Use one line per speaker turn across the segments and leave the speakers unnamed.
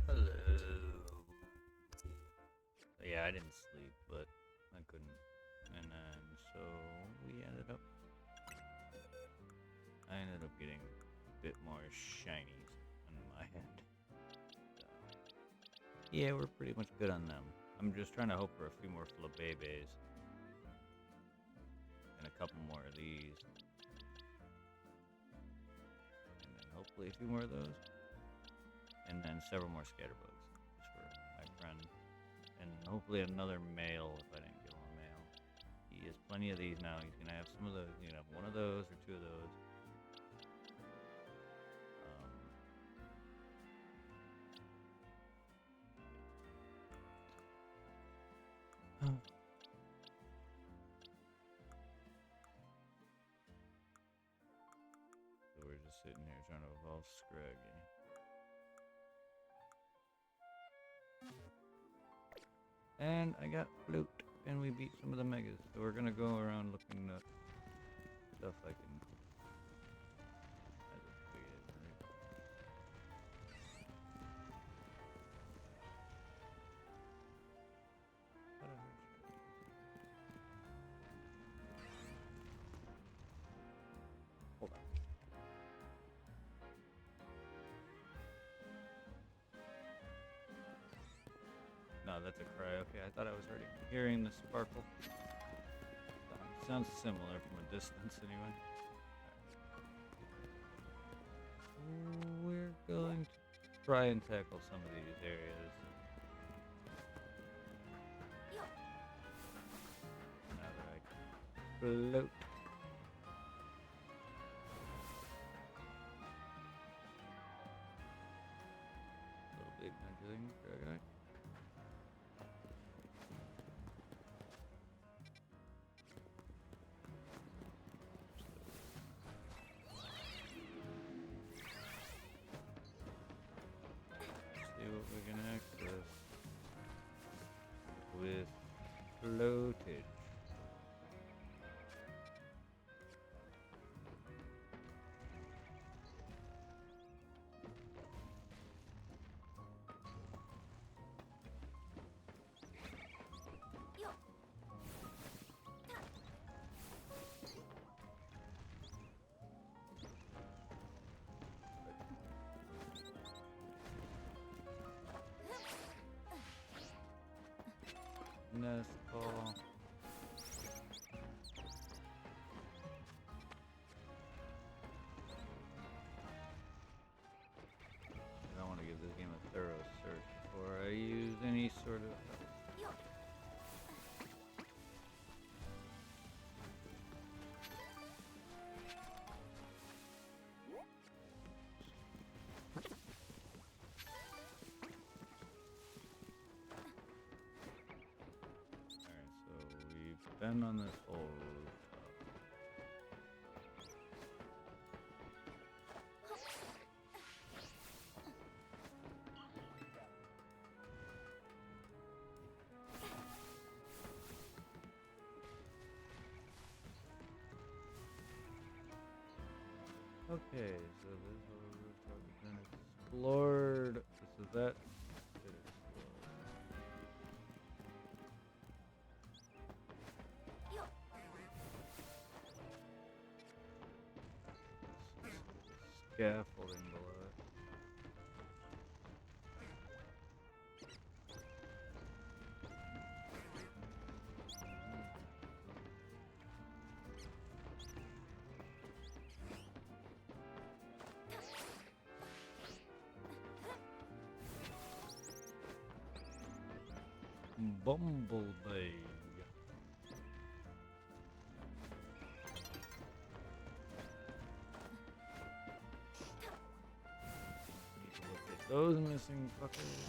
Hello. Yeah, I didn't sleep, but I couldn't. And then, so I ended up getting a bit more shinies on my head. So, yeah, we're pretty much good on them. I'm just trying to hope for a few more Flabébés. And a couple more of these. And then hopefully a few more of those. And then several more scatterbugs. Just for my friend. And hopefully another male if I didn't get one male. He has plenty of these now. He's gonna have some of those. He's gonna have one of those or two of those. So we're just sitting here trying to evolve Scraggy. And I got Flute, and we beat some of the Megas. So we're gonna go around looking at stuff I can. Hold on. No, that's a cry. Okay, I thought I was already hearing the sparkle. Sounds similar from a distance, anyway. We're going to try and tackle some of these areas. Now that I can float. A little bit nudging, Dragonite. See what we can access with floatage. Nest ball. I want to give this game a thorough search before I use any sort of. Been on this whole rooftop. Okay, so this whole rooftop has been explored. So that did scaffolding below it. Bumblebee. Need to locate those missing fuckers.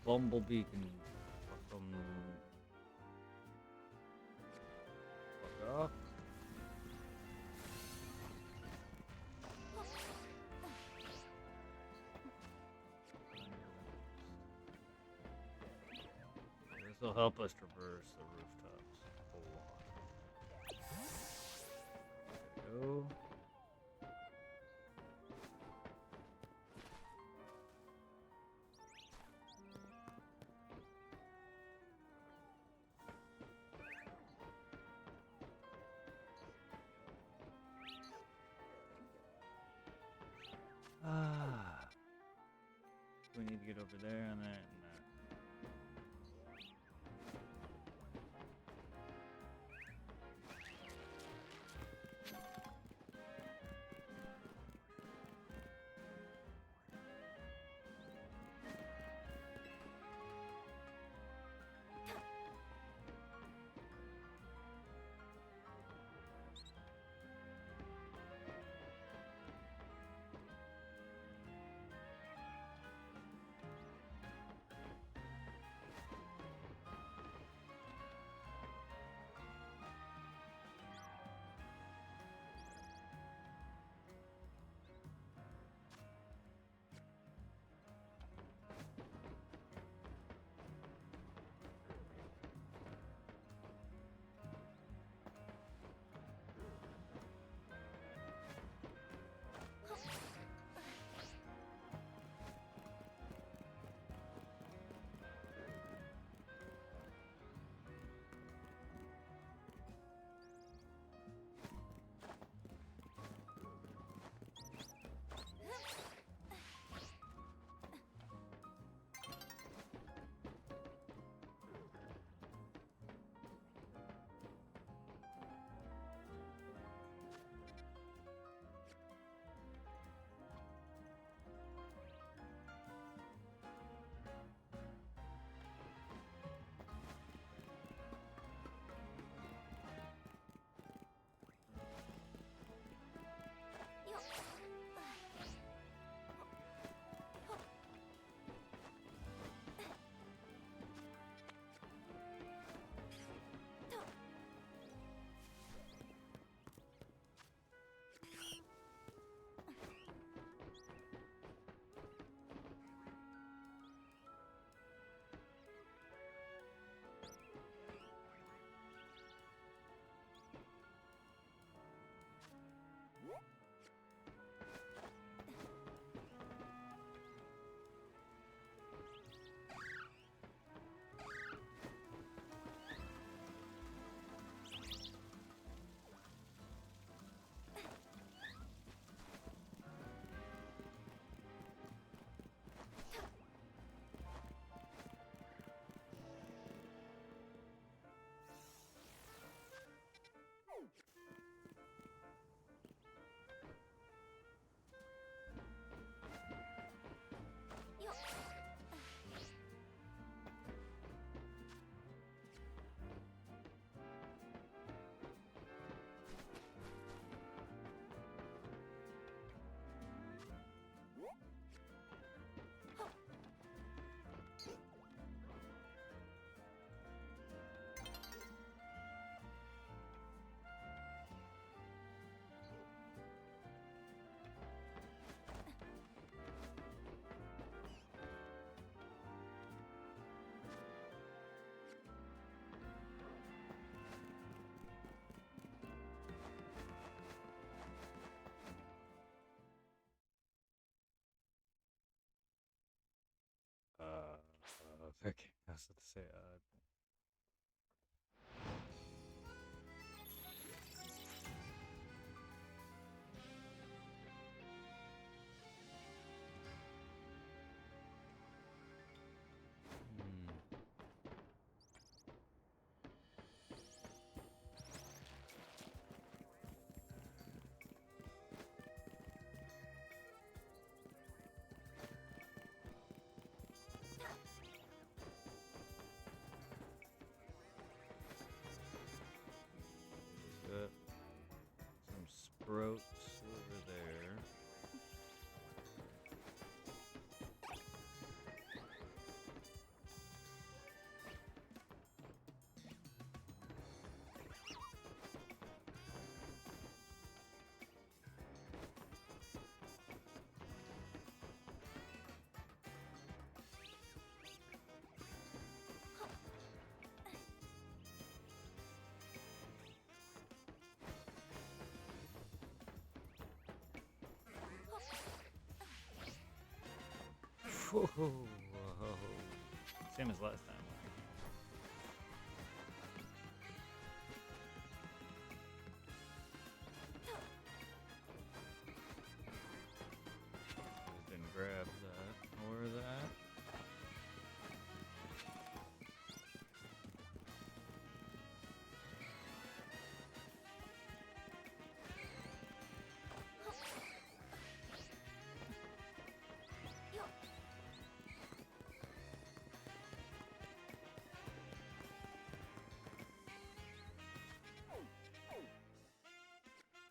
Bumblebee can fuck 'em. Fuck off. This will help us traverse the rooftops a lot. There we go. Ah. We need to get over there on that and that. Okay, I was about to say, hmm. Whoa. Same as last time. Didn't grab that or that.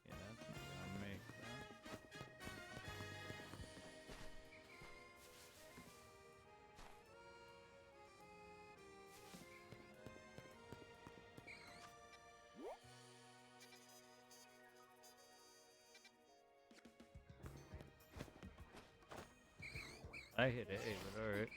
Yeah, that's not gonna make that. I hit A, but alright.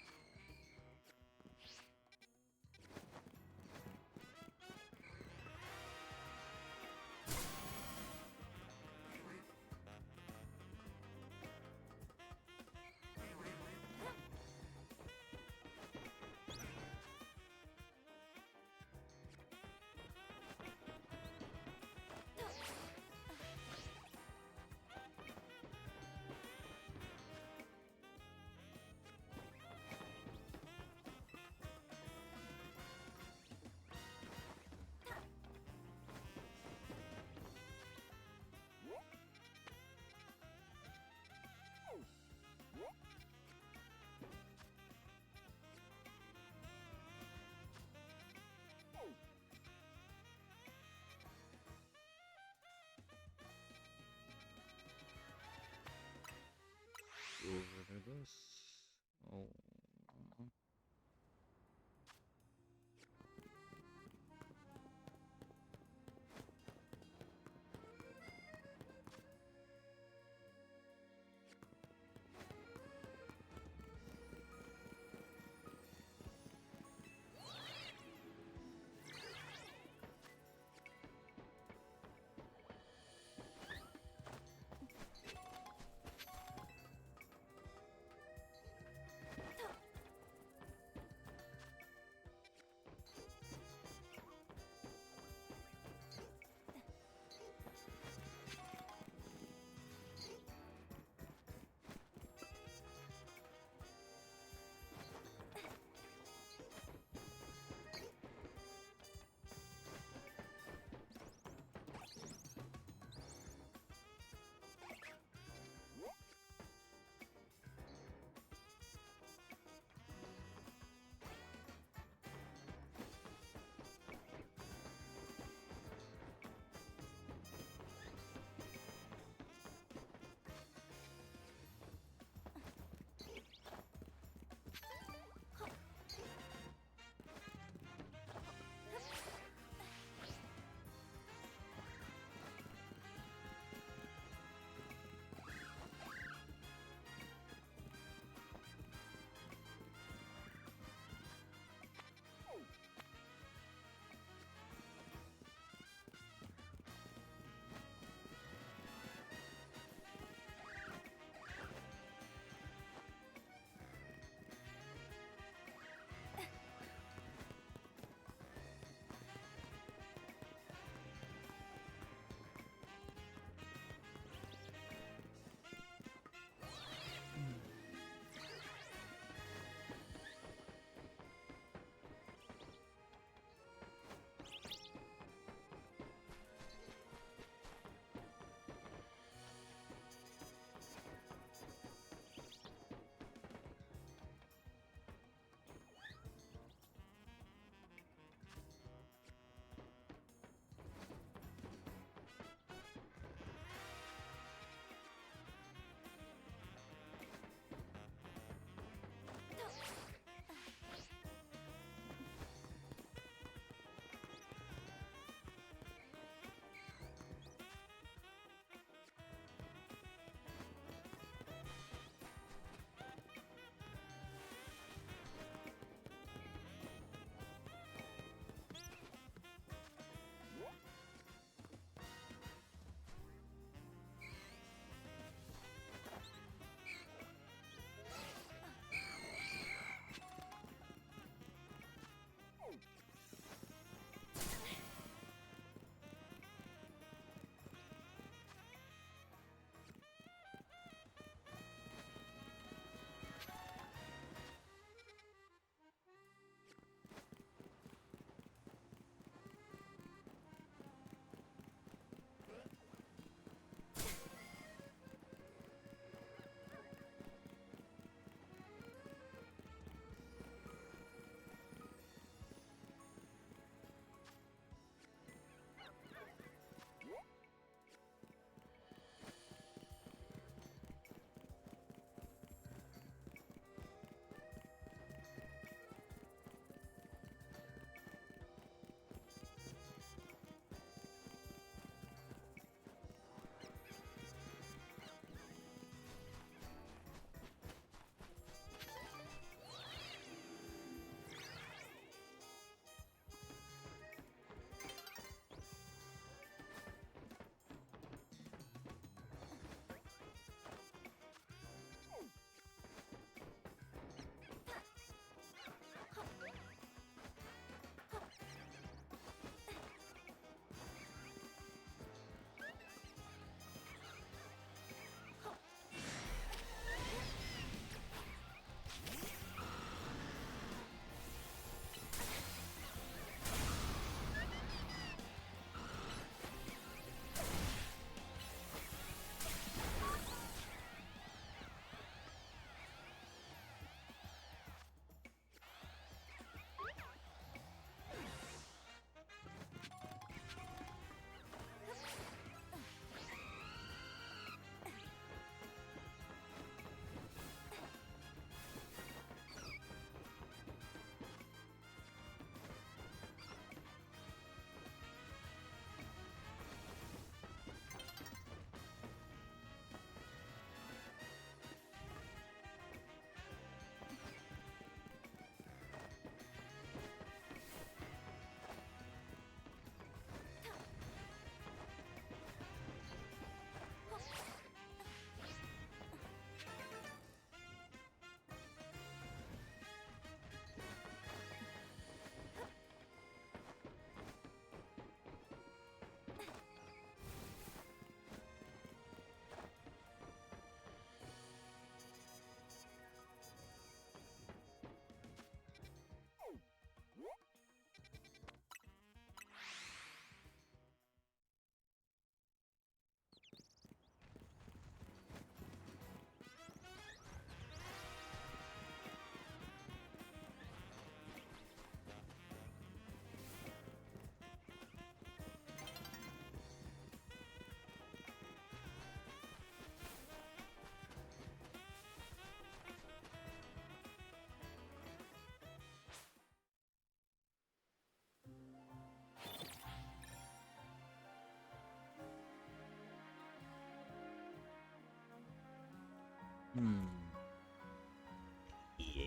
Yeah.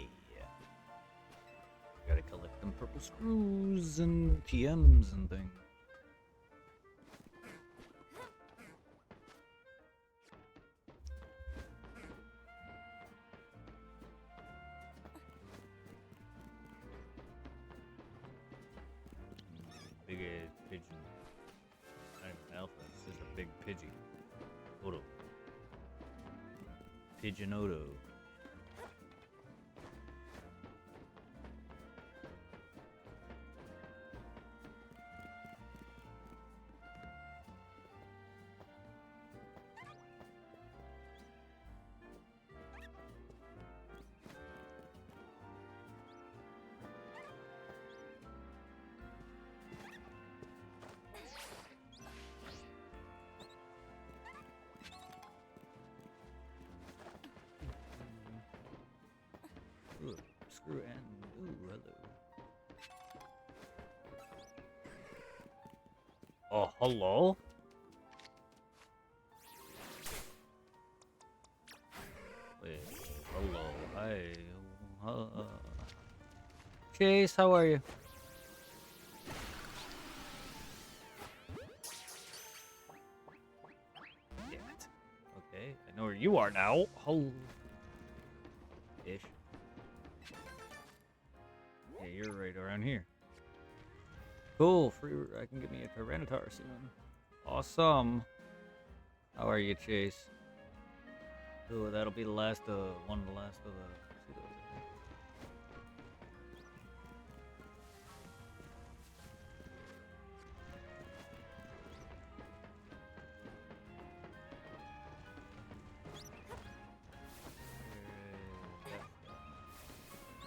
Gotta collect them purple screws and TMs and things. Big pigeon. Not even alpha, it's just a big pidgey. Odo. Pigeon Odo. Ooh, screw and ooh, hello. Oh, hello? Wait, hello, hi. Chase, how are you? Damn it. Okay, I know where you are now. Oh. Ish. Yeah, you're right around here. Cool, free. I can get me a Tyranitar soon. Awesome. How are you, Chase? Ooh, that'll be the last one of the last of the pseudos, I think.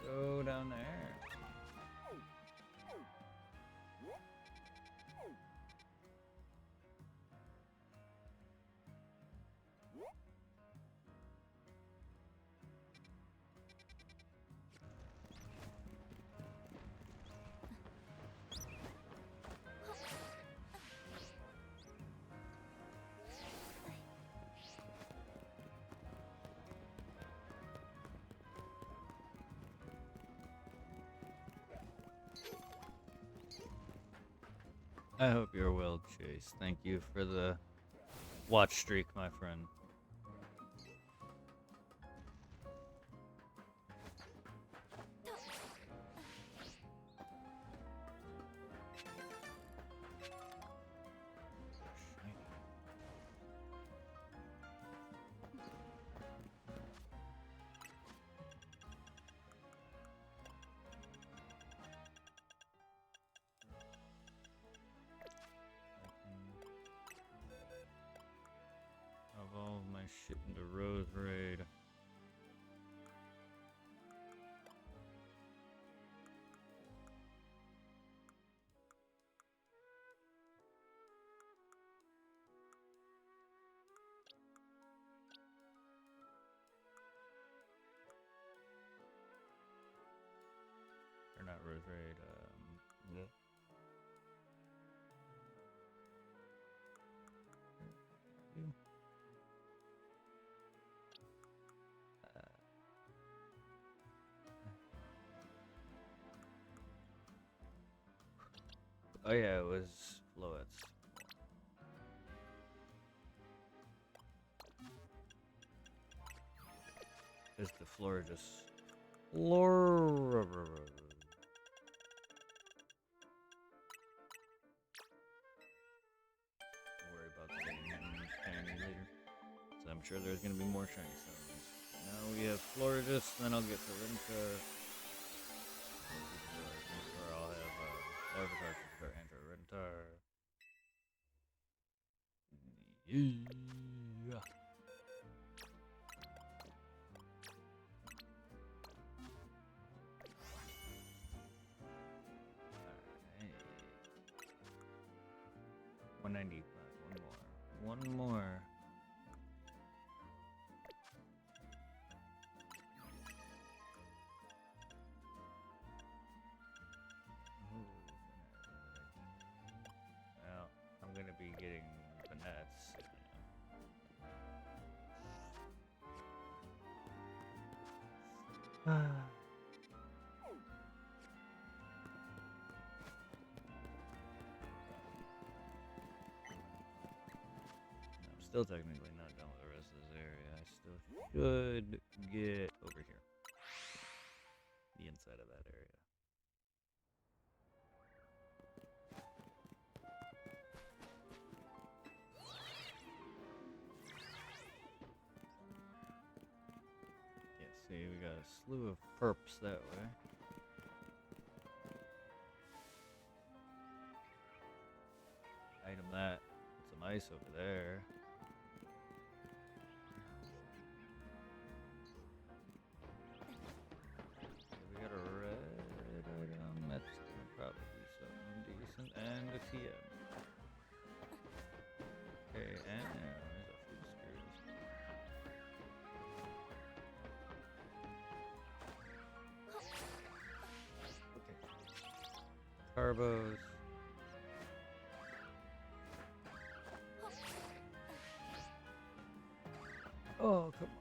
Go down there. I hope you're well, Chase. Thank you for the watch streak, my friend. Evolve my shit into Rose Raid. Or not Rose Raid, yeah. You. Oh yeah, it was Floet's. Is the floor just floor? Worry about getting shiny later. So I'm sure there's gonna be more shiny stones. Now we have Florigis, then I'll get to Rinka. Or I'll have Larvitar, Enter, Rentar. Yeah. Alright. 195. One more. Well, I'm gonna be getting Banets. I'm still technically not done with the rest of this area. I still should get over here. The inside of that area. Yeah, see, we got a slew of perps that way. Item that. Some ice over there. We got a red item. That's gonna probably be something decent. And a TM. Okay, and there's a few screws. Okay. Carbos. Oh, come on.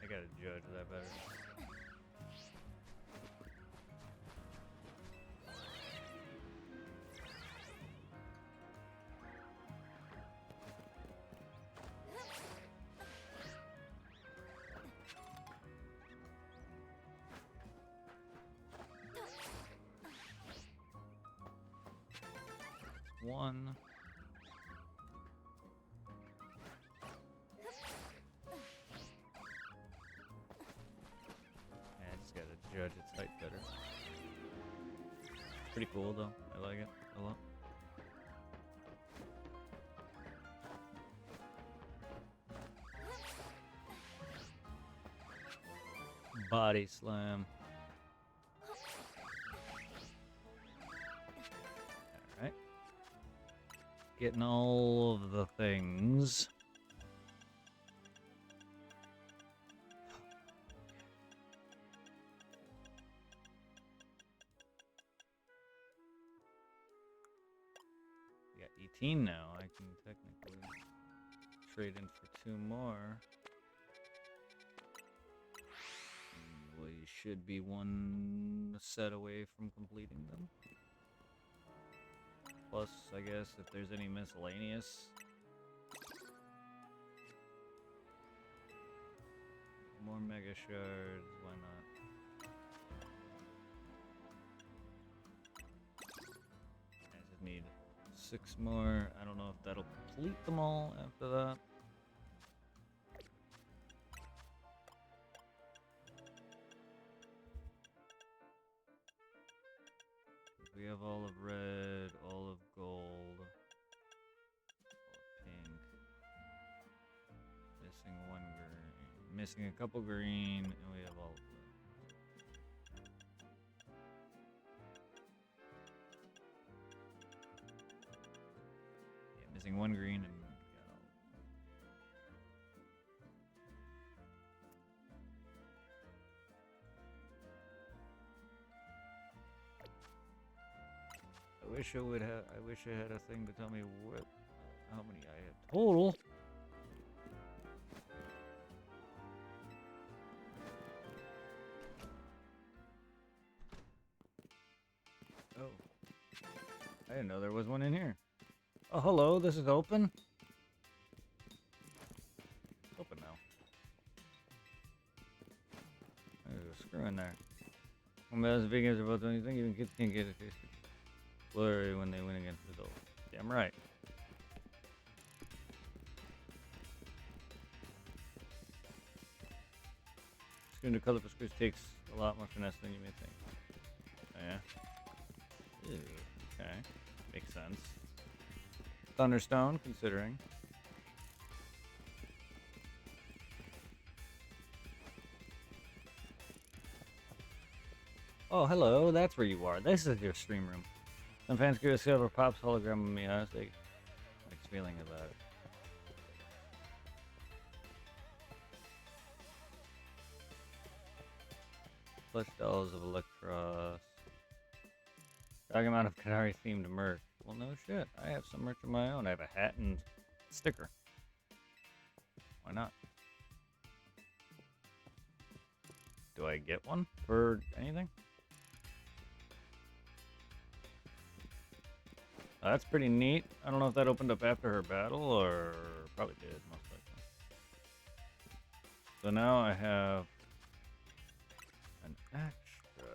I gotta judge that better. One. I just gotta judge its height better. Pretty cool though. I like it a lot. Body slam. Alright. Getting all of the things. We got 18 now. I can technically trade in for 2 more. And we should be 1 set away from completing them. Plus, I guess, if there's any miscellaneous. More mega shards, why not? I just need 6 more. I don't know if that'll complete them all after that. We have all of red, all of gold, all of pink. Missing 1 green, missing a couple green, and we have all of them. Yeah, missing 1 green and got all of them. I wish I had a thing to tell me how many I had total. Oh. I didn't know there was one in here. Oh, hello, this is open? It's open now. There's a screw in there. When as vegans about anything, even kids can't get a taste of blurry when they win against adults. Damn right. Screwing to colorful screws takes a lot more finesse than you may think. Oh, yeah? Ew. Okay. Makes sense. Thunderstone, considering. Oh, hello. That's where you are. This is your stream room. Some fans give a silver pops hologram of me. Honestly, mixed feeling about it. Plush dolls of Electros. Talking amount of Qatari themed merch. Well, no shit. I have some merch of my own. I have a hat and sticker. Why not? Do I get one for anything? That's pretty neat. I don't know if that opened up after her battle or probably did, most likely. So now I have an extra.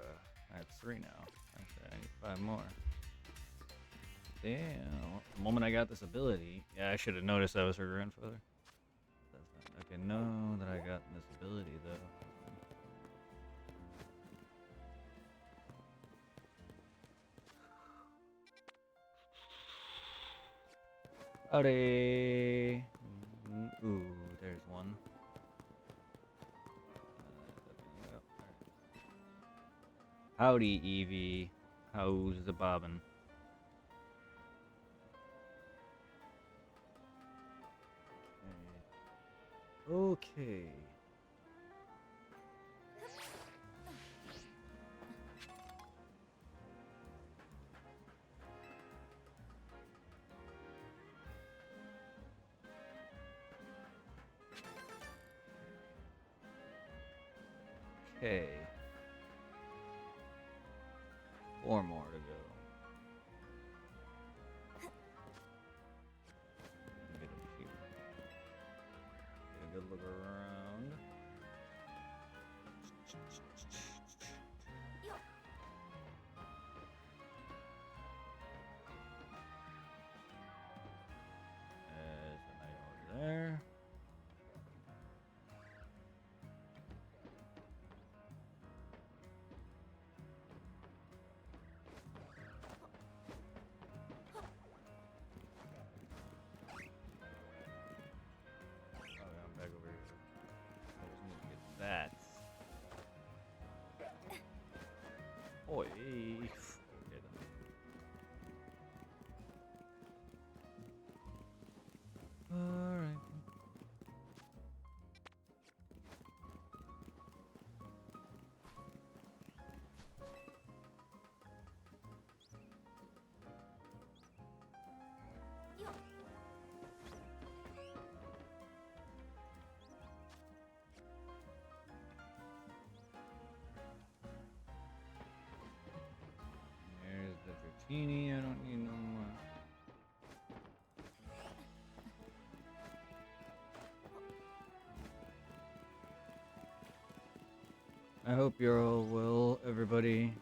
I have 3 now. Actually, I need 5 more. Damn. The moment I got this ability, yeah, I should have noticed that was her grandfather. Okay, know that I got this ability though. Howdy. Ooh, there's one. Howdy, Evie. How's the bobbin? Okay. Okay. 4 more to go. Get up here. Get a good look around. There's a knight over there. I'm back over here. I just need to get that. Oi. Okay then. Alright. There's the Dratini. I don't need no more. I hope you're all well, everybody.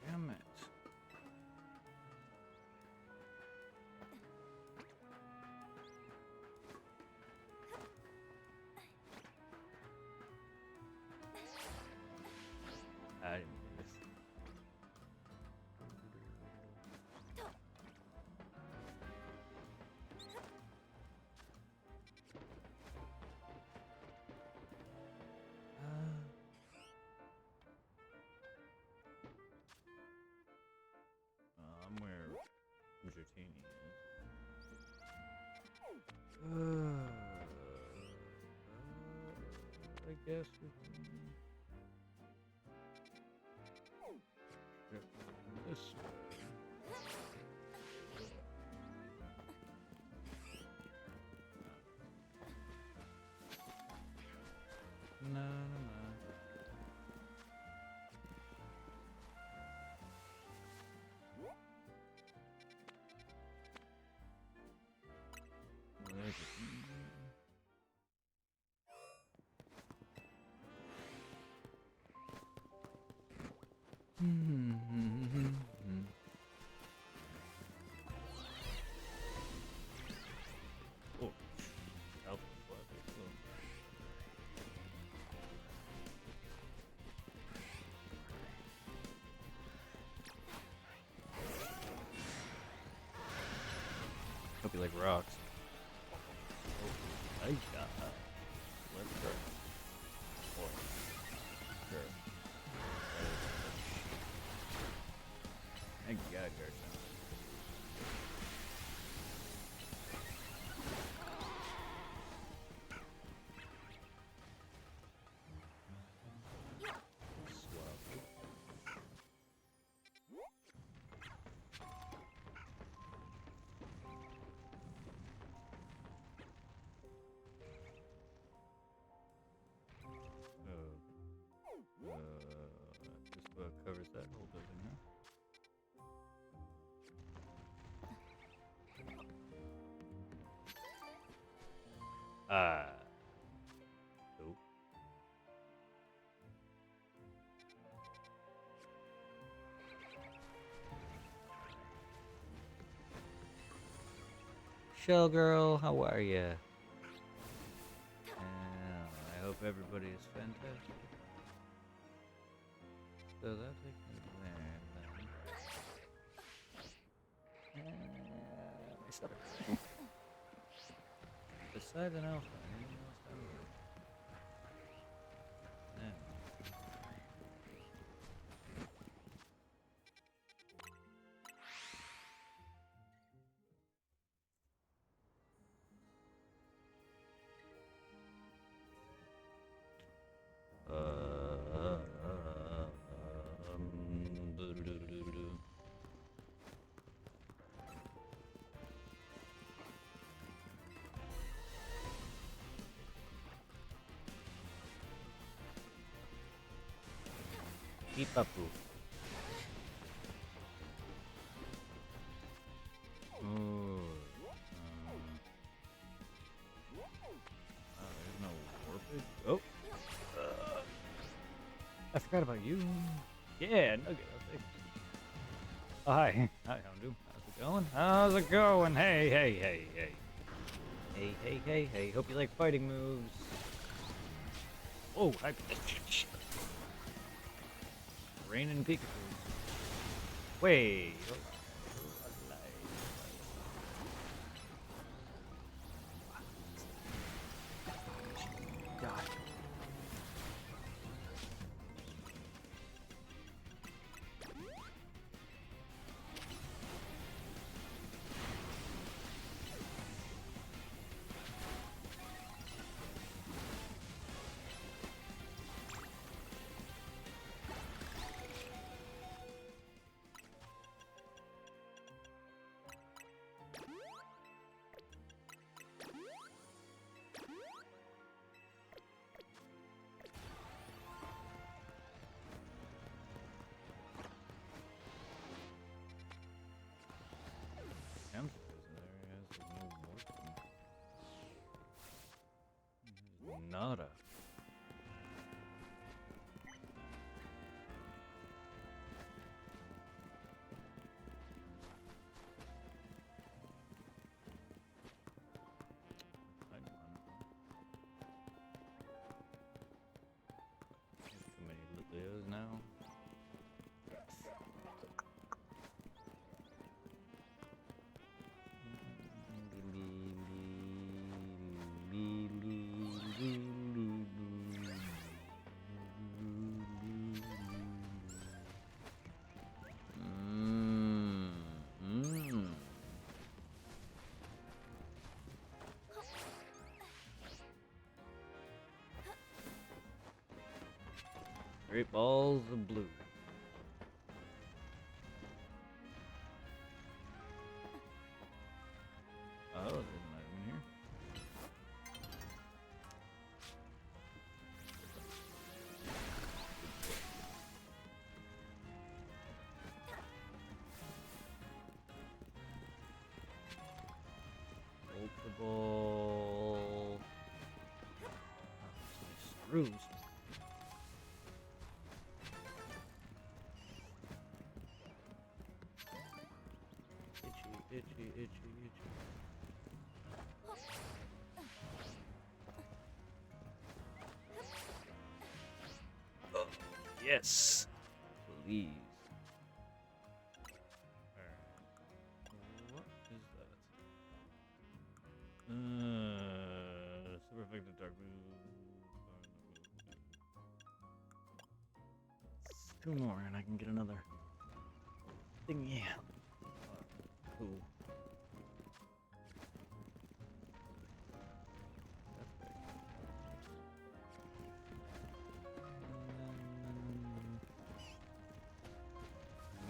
Damn it. I didn't do this. I'm where Dratini is. I guess we can go this way. No, no, no. There's a oh, Alpha Flag, cool. Hope you like rocks. Oh, I got Nope. Shell Girl, how are ya? I hope everybody is fantastic. So that takes me there, then. My stomach. Besides an alpha, anything else down here? Doo-doo-doo-doo-doo. Peep-a-poo. Ooh. There's no warpage. Oh. I forgot about you. Yeah, Nugget. I'll take it. Oh, hi. Hi, Houndoom. How's it going? How's it going? Hey, hey, hey, hey. Hey, hey, hey, hey. Hope you like fighting moves. Oh, hi. Raining Pikachu. Wait. God. Nada. Too many Leos now. Great balls of blue. Oh, there's an item here. Ultra ball. Screws. Itchy, itchy, itchy. Oh, yes. Please. Alright. What is that? Super effective dark blue. Two more and I can get another thing. Yeah. Cool.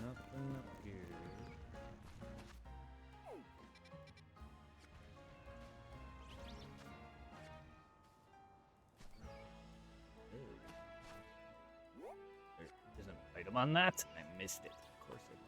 Nothing up here. There's an item on that. I missed it. Of course I did.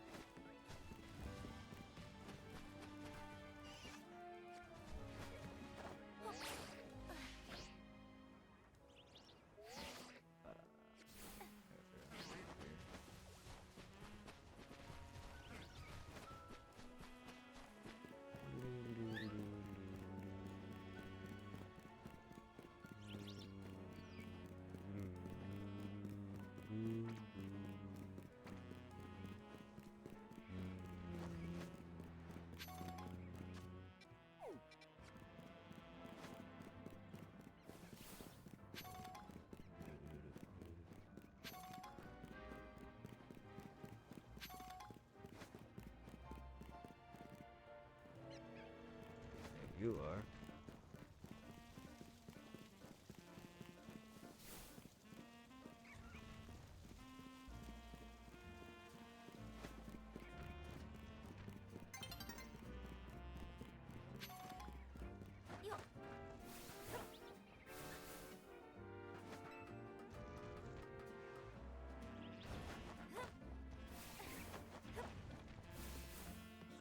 you are.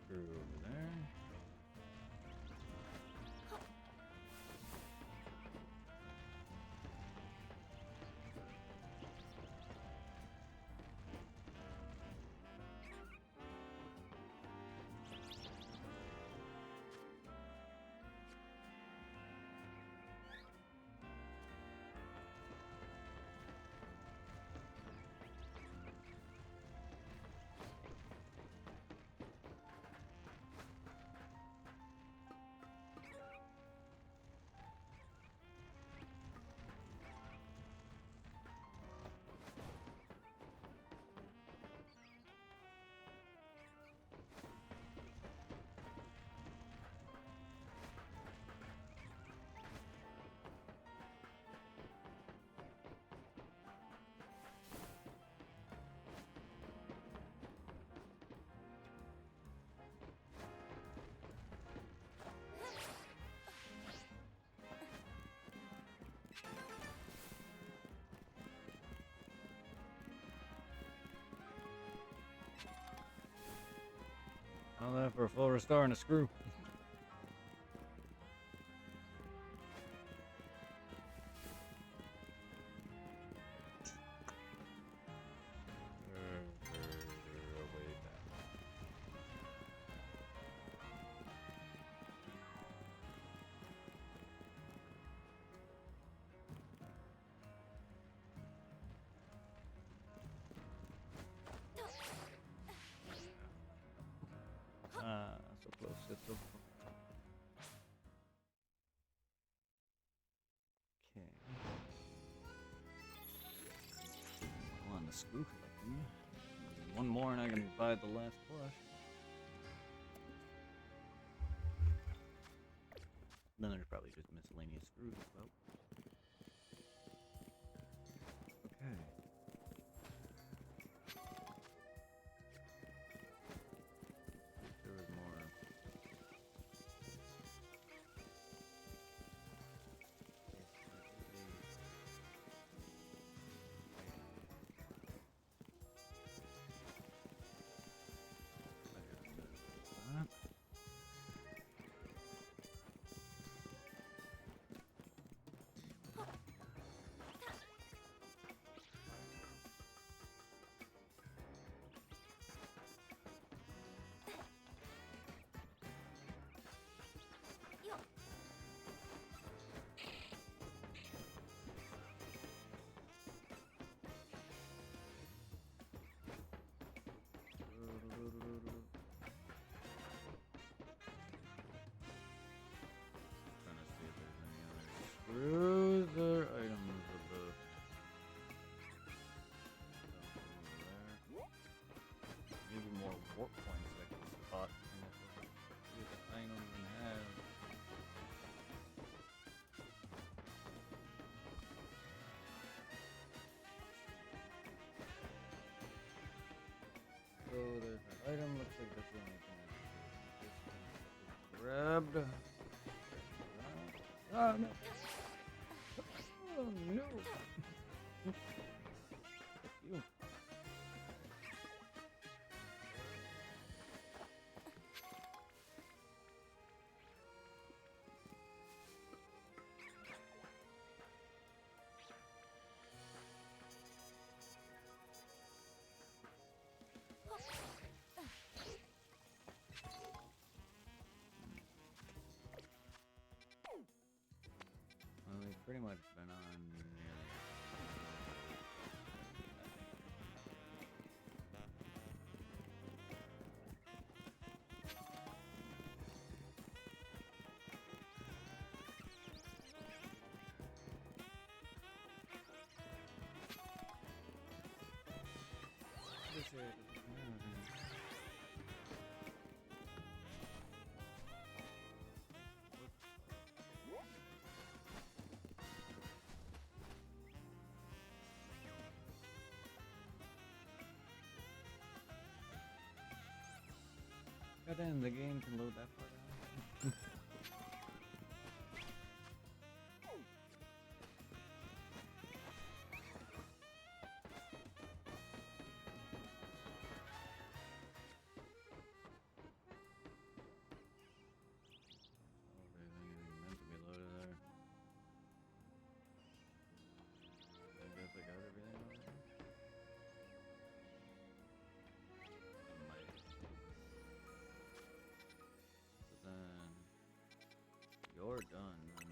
Screw over there. All that for a full restore and a screw. So close, it's so close. Okay. On the screw collecting. One more and I can buy the last plush. Then there's probably just miscellaneous screws as well. Okay. There was more. Trying to see if there's any other screws or items with the maybe more warp points I can spot in this that I don't even have. So there's an item, looks like that's the only thing I can do. This one grabbed. Oh no! Oh no! You. Well, we've pretty much been on nearly. God damn, the game can load that far down. Everything meant to be loaded there. I guess I got everything over here. I might. But then you're done. Then,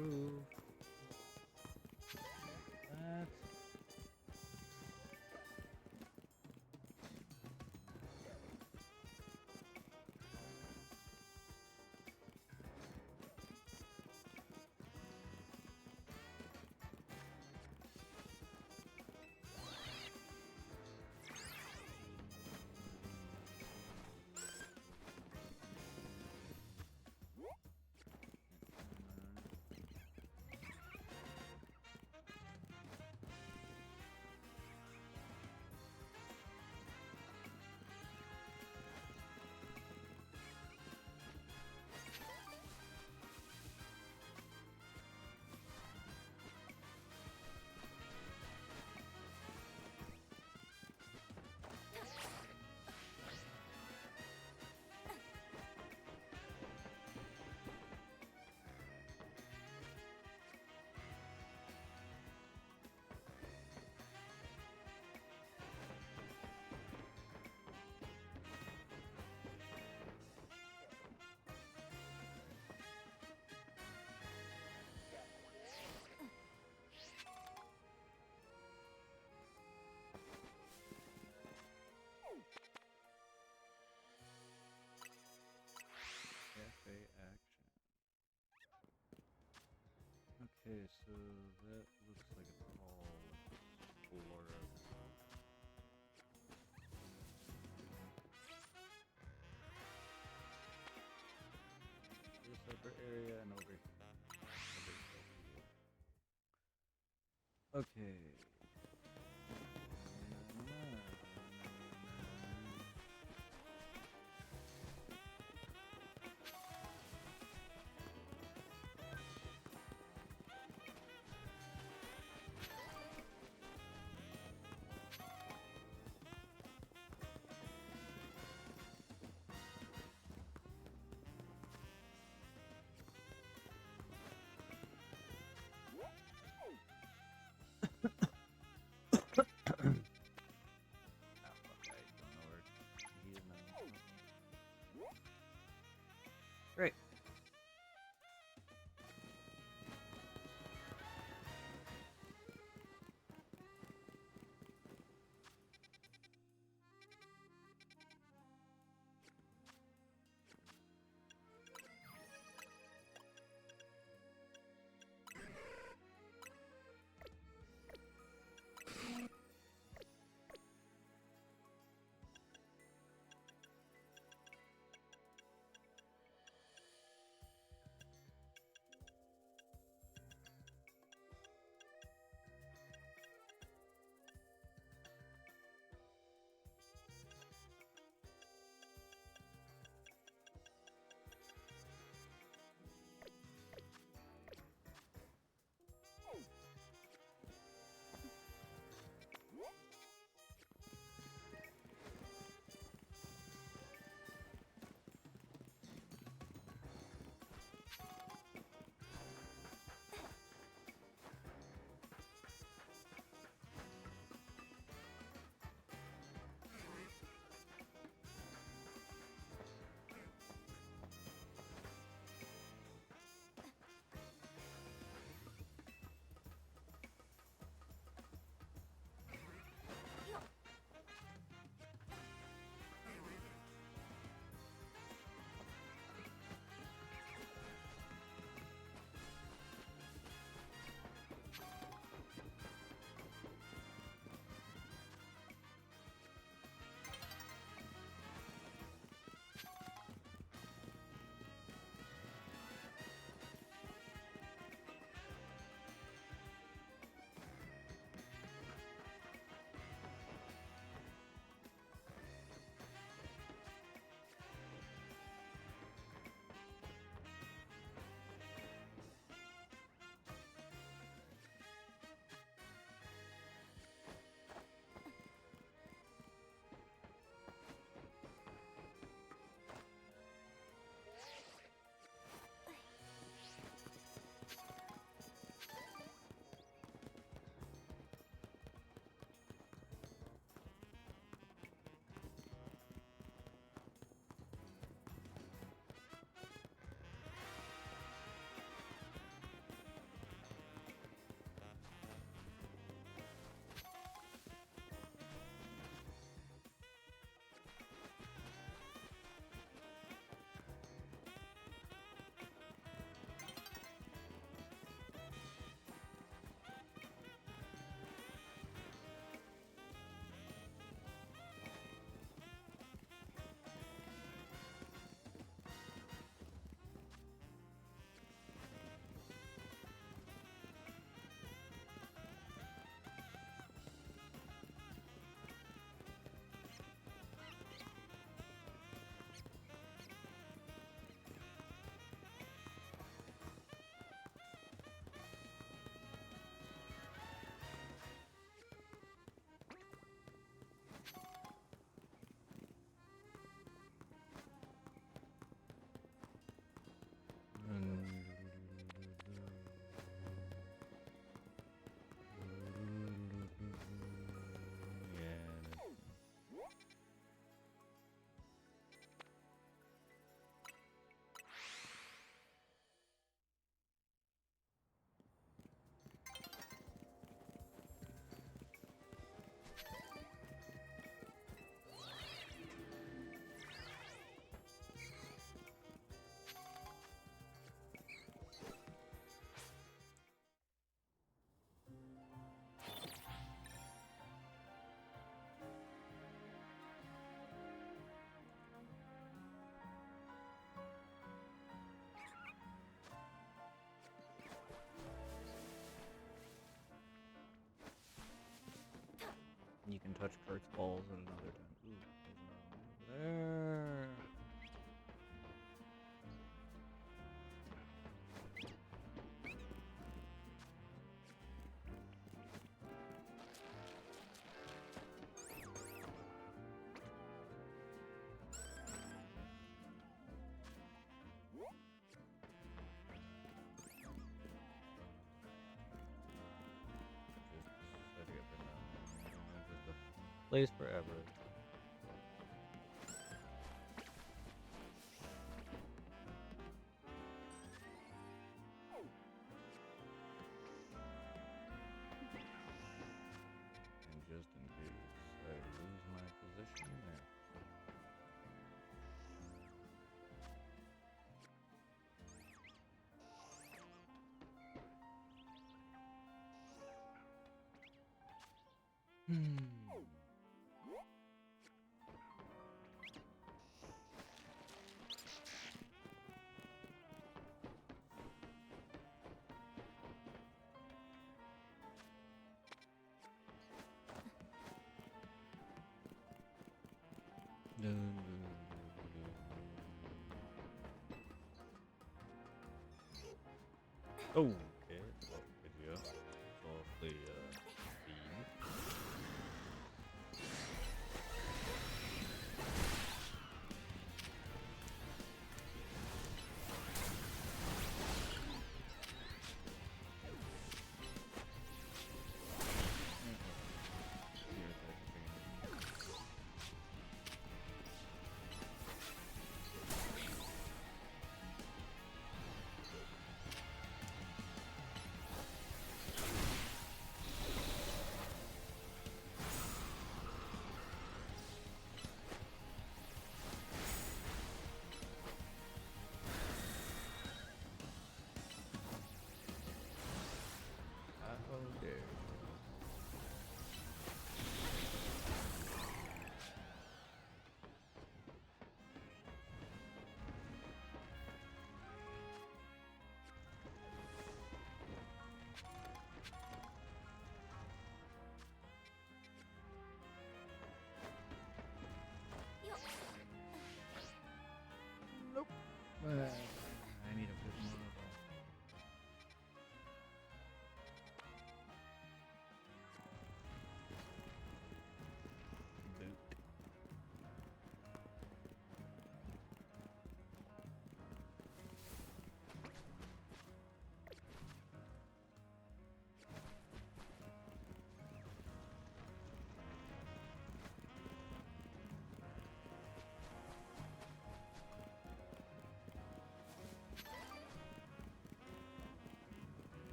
Ooh. That. Cafe action. Okay, so that looks like it's all Florida. This upper area and over here. Okay. You can touch Kurt's balls at another time. Ooh, there's another one over there. Just setting up and just a place forever. And just in case I lose my position there. Oh, okay. Well, good job. Softly, speed. Oh, there. Nope. I need a bit more of a... boot.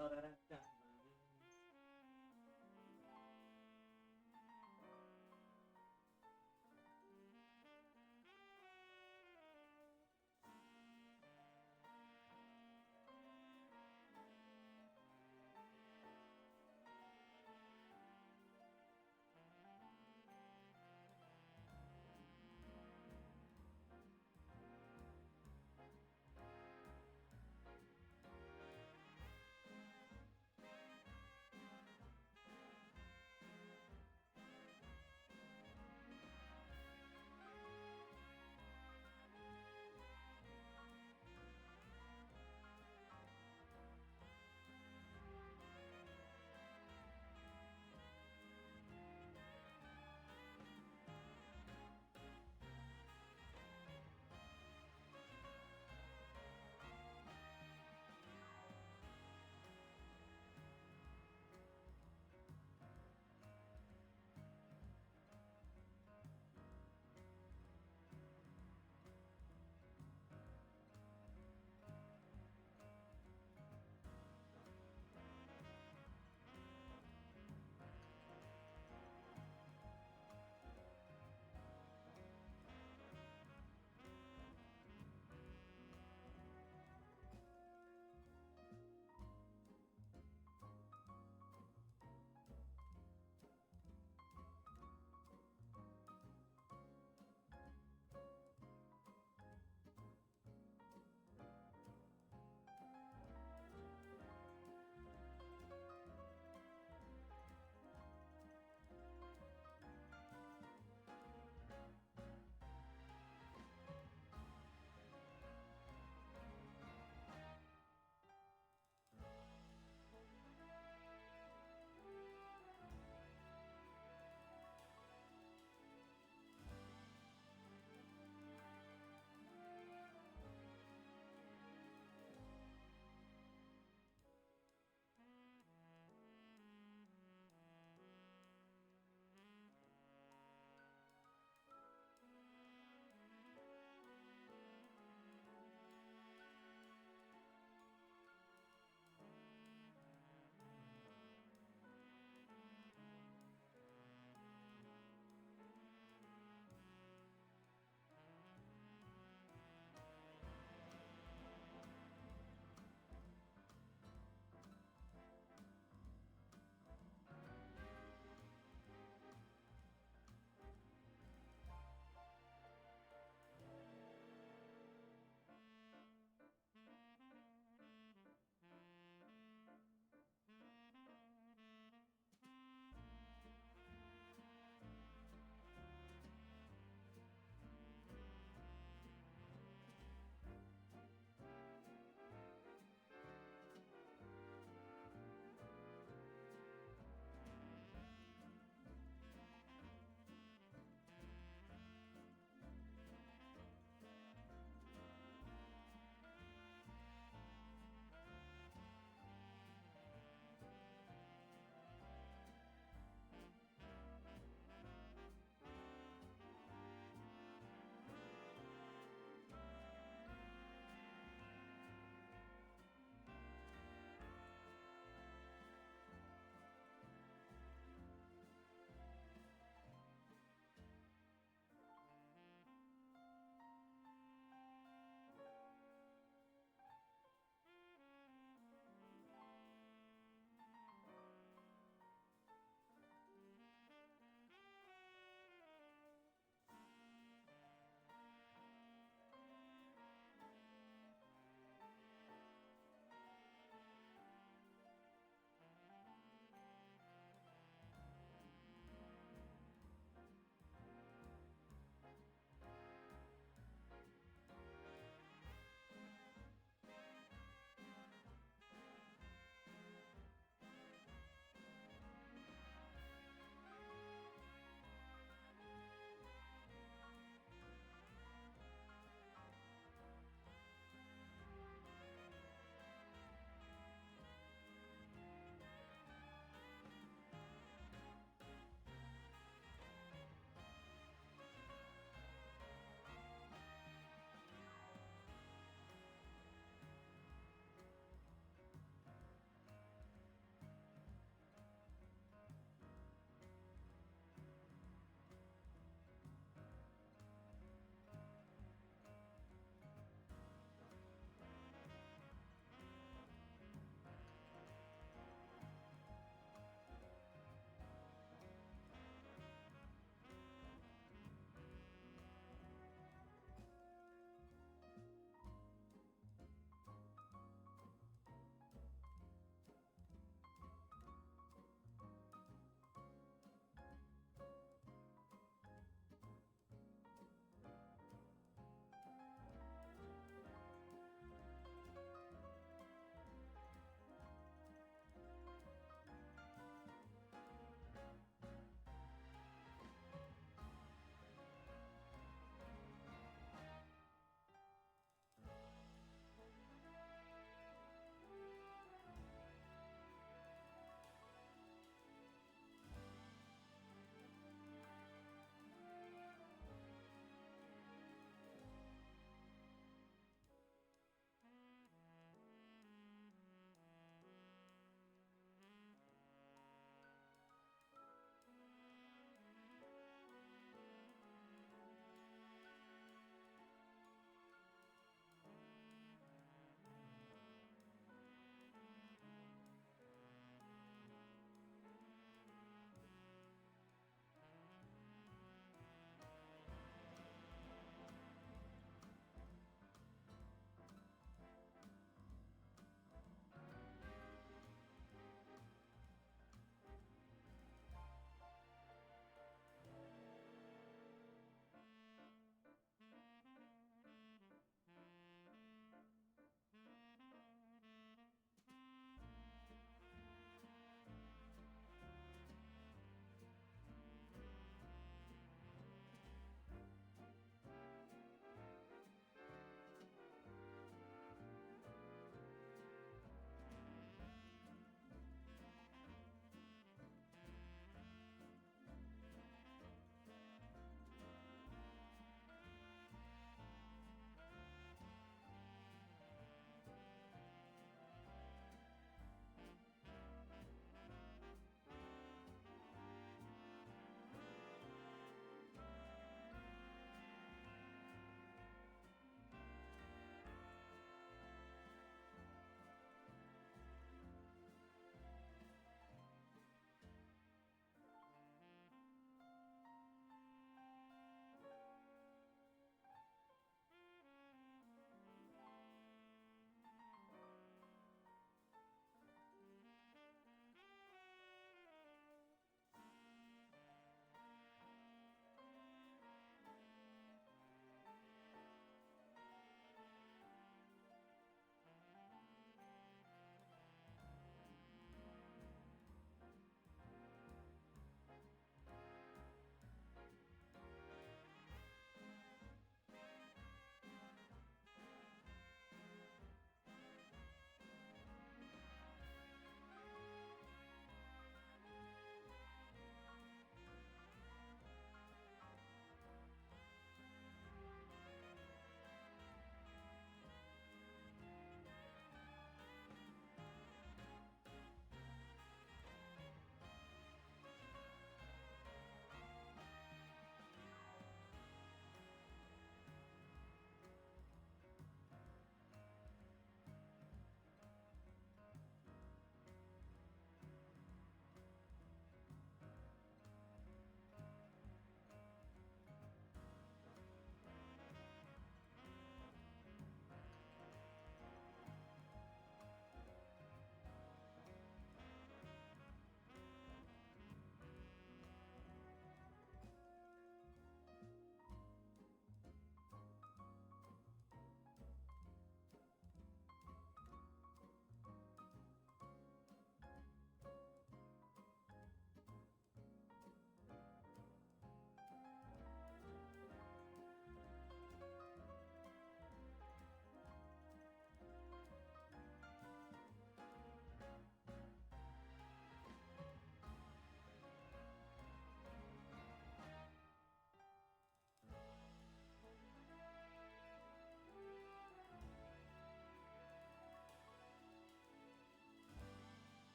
Now that I've got my wings.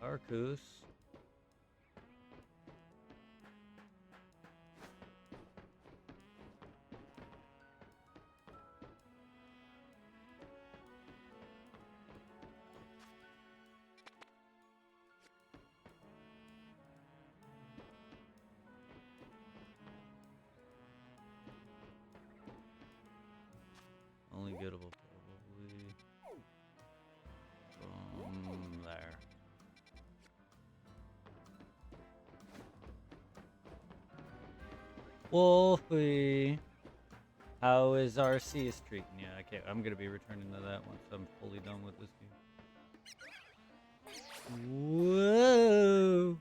Arcus. Only gettable probably from there. Wolfie, how is Arceus treating you? I'm gonna be returning to that once I'm fully done with this game. Whoa!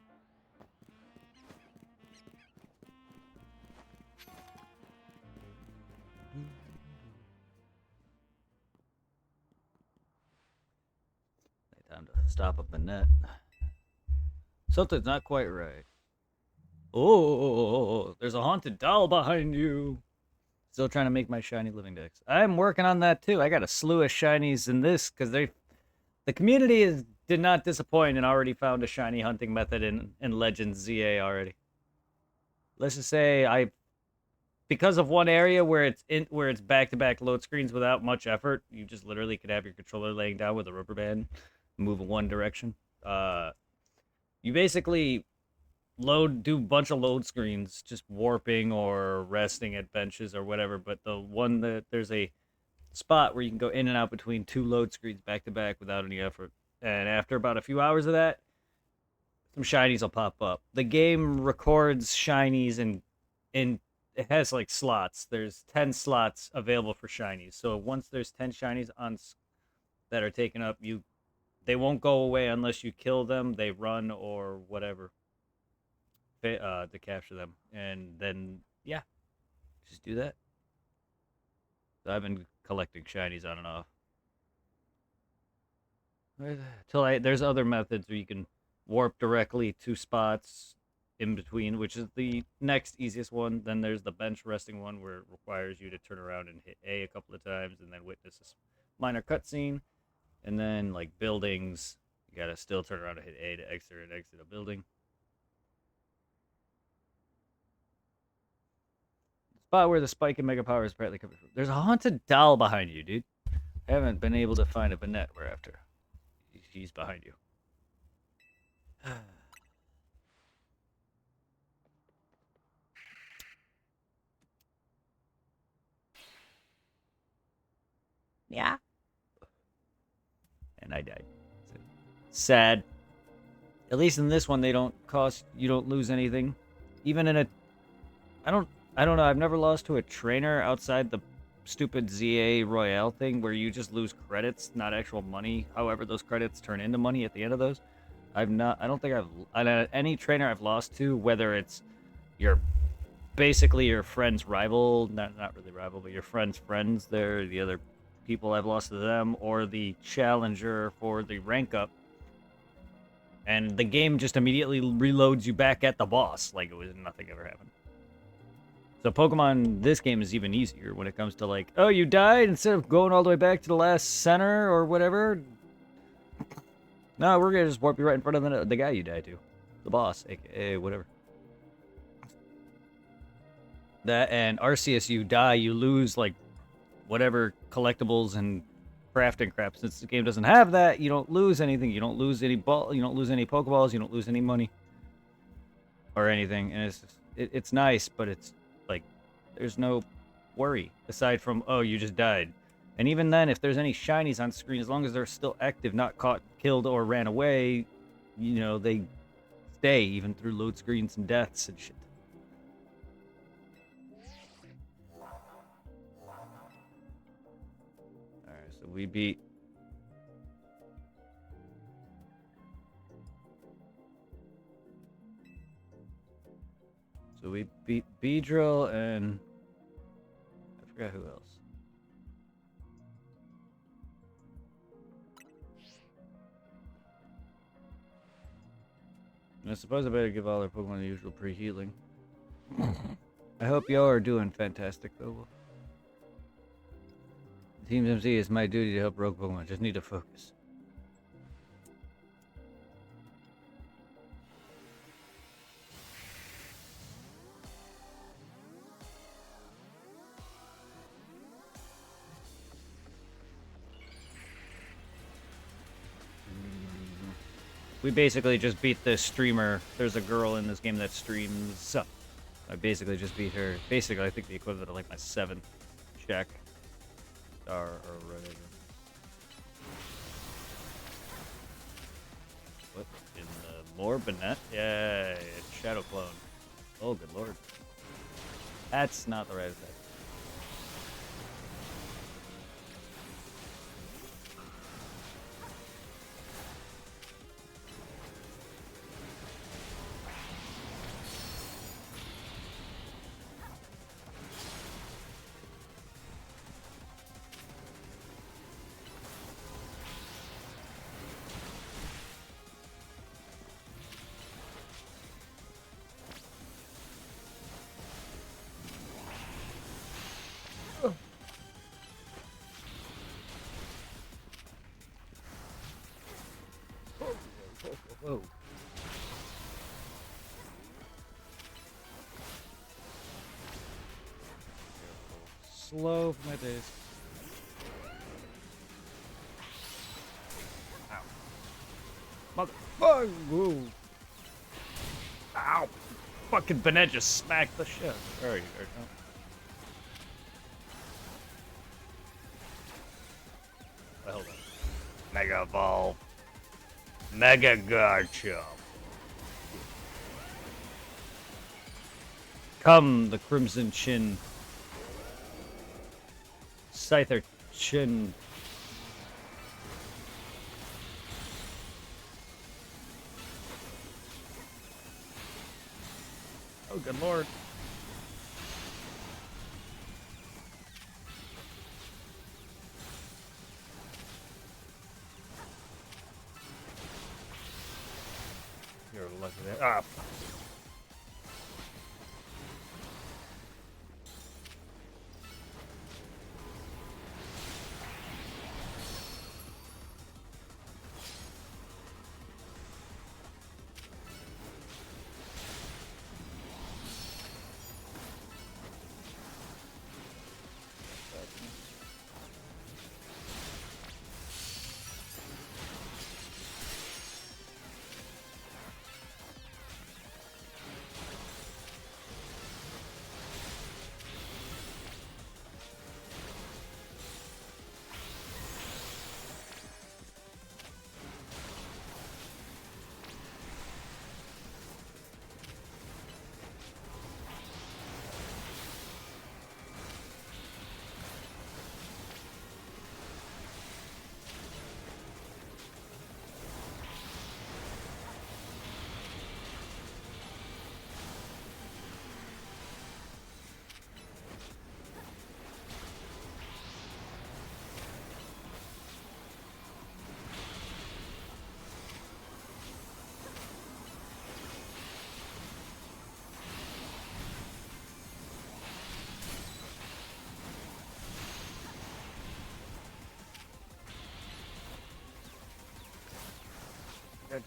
Time to stop up the net. Something's not quite right. Oh, there's a haunted doll behind you. Still trying to make my shiny living dex. I'm working on that too. I got a slew of shinies in this because the community did not disappoint and already found a shiny hunting method in Legends ZA already. Let's just say because of one area where it's back-to-back load screens without much effort, you just literally could have your controller laying down with a rubber band, move in one direction. You basically do a bunch of load screens, just warping or resting at benches or whatever. But the one that there's a spot where you can go in and out between two load screens back to back without any effort. And after about a few hours of that, some shinies will pop up. The game records shinies and it has like slots. There's 10 slots available for shinies. So once there's 10 shinies on that are taken up, they won't go away unless you kill them, they run or whatever to capture them. And then yeah, just do that. So I've been collecting shinies on and off. There's other methods where you can warp directly to spots in between, which is the next easiest one. Then there's the bench resting one where it requires you to turn around and hit A couple of times and then witness a minor cutscene. And then like buildings, you gotta still turn around and hit A to exit a building. The spot where the spike in mega power is apparently coming from. There's a haunted doll behind you, dude. I haven't been able to find a Banette we're after. He's behind you. Yeah. And I died. Sad. At least in this one, you don't lose anything. Even in I don't know. I've never lost to a trainer outside the stupid ZA Royale thing where you just lose credits, not actual money. However, those credits turn into money at the end of those. I don't think any trainer I've lost to, whether it's basically your friend's rival, not really rival, but your friend's friends, they're the other people I've lost to them, or the challenger for the rank up. And the game just immediately reloads you back at the boss like it was nothing ever happened. So Pokemon, this game is even easier when it comes to like, oh, you died instead of going all the way back to the last center or whatever. No, we're gonna just warp you right in front of the guy you died to, the boss, aka whatever. That and Arceus, you die, you lose like whatever collectibles and crafting crap. Since the game doesn't have that, you don't lose anything. You don't lose any you don't lose any Pokeballs. You don't lose any money or anything. And it's nice, but it's like there's no worry aside from, oh, you just died. And even then, if there's any shinies on screen, as long as they're still active, not caught, killed, or ran away, they stay even through load screens and deaths and shit. Alright, so we beat... So we beat Beedrill and... I forgot who else. I suppose I better give all our Pokemon the usual pre-healing. I hope y'all are doing fantastic, though. Team MC, is my duty to help rogue Pokemon. Just need to focus. We basically just beat this streamer. There's a girl in this game that streams. I basically just beat her. Basically, I think the equivalent of like my 7th check. Or whatever. What? In the lore, Bennett? Yay, Shadow Clone. Oh, good lord. That's not the right attack. Whoa. Slow for my days. Ow. Motherfucker! Whoa. Ow! Fucking Bennett just smacked the shit. Where are you, Garchomp? Oh, hold on. Mega Evolve. Mega Garchomp. Come, the Crimson Chin. Scyther Chin. Oh, good lord. You're lucky there. Ah, fuck. Good.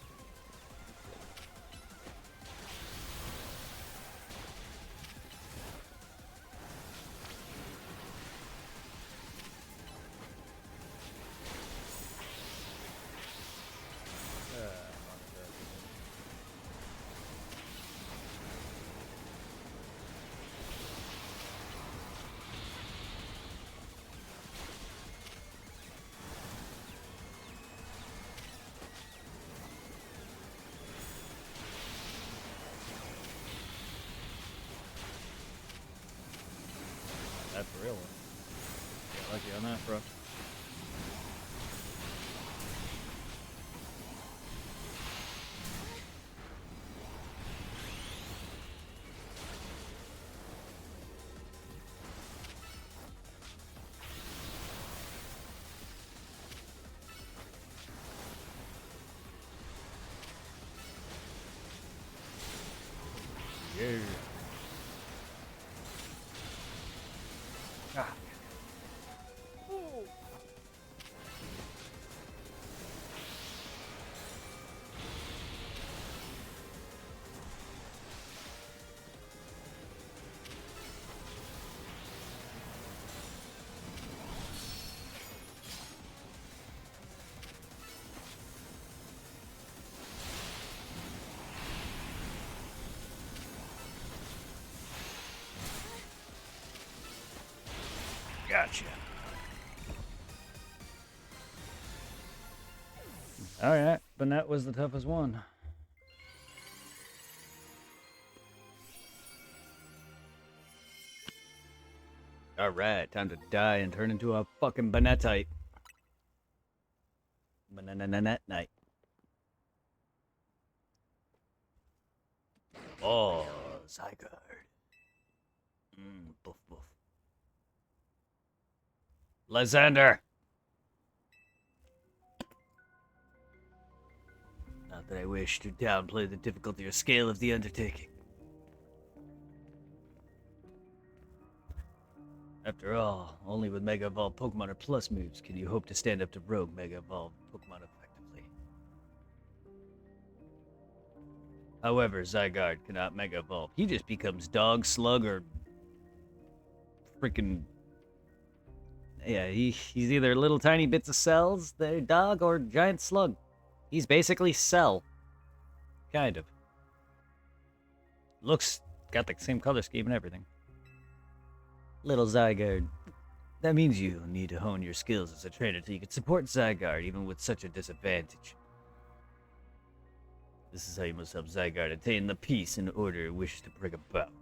That's a real one. Get lucky on that, bro. Yeah. Ah. Gotcha. Alright, Banette was the toughest one. Alright, time to die and turn into a fucking Banettite. Banana-night. Oh, Zygarde. Boof boof. Lysander! Not that I wish to downplay the difficulty or scale of the undertaking. After all, only with Mega Evolved Pokemon or Plus moves can you hope to stand up to rogue Mega Evolved Pokemon effectively. However, Zygarde cannot Mega Evolve. He just becomes Dog, Slug, or freaking... Yeah, he's either little tiny bits of cells, the dog, or giant slug. He's basically Cell. Kind of. Looks, got the same color scheme and everything. Little Zygarde. That means you need to hone your skills as a trainer so you can support Zygarde even with such a disadvantage. This is how you must help Zygarde attain the peace and order it wishes to bring about.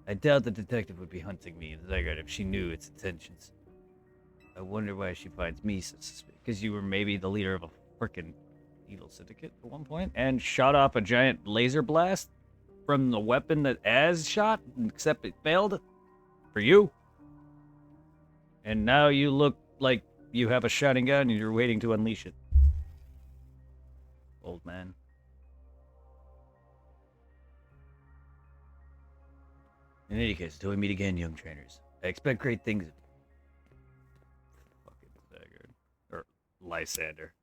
I doubt the detective would be hunting me and Zygarde if she knew its intentions. I wonder why she finds me so suspicious. Because you were maybe the leader of a frickin' evil syndicate at one point and shot off a giant laser blast from the weapon that Az shot, except it failed for you. And now you look like you have a shotgun gun and you're waiting to unleash it. Old man. In any case, until we meet again, young trainers, I expect great things of you. Fucking Zygarde. Or Lysander.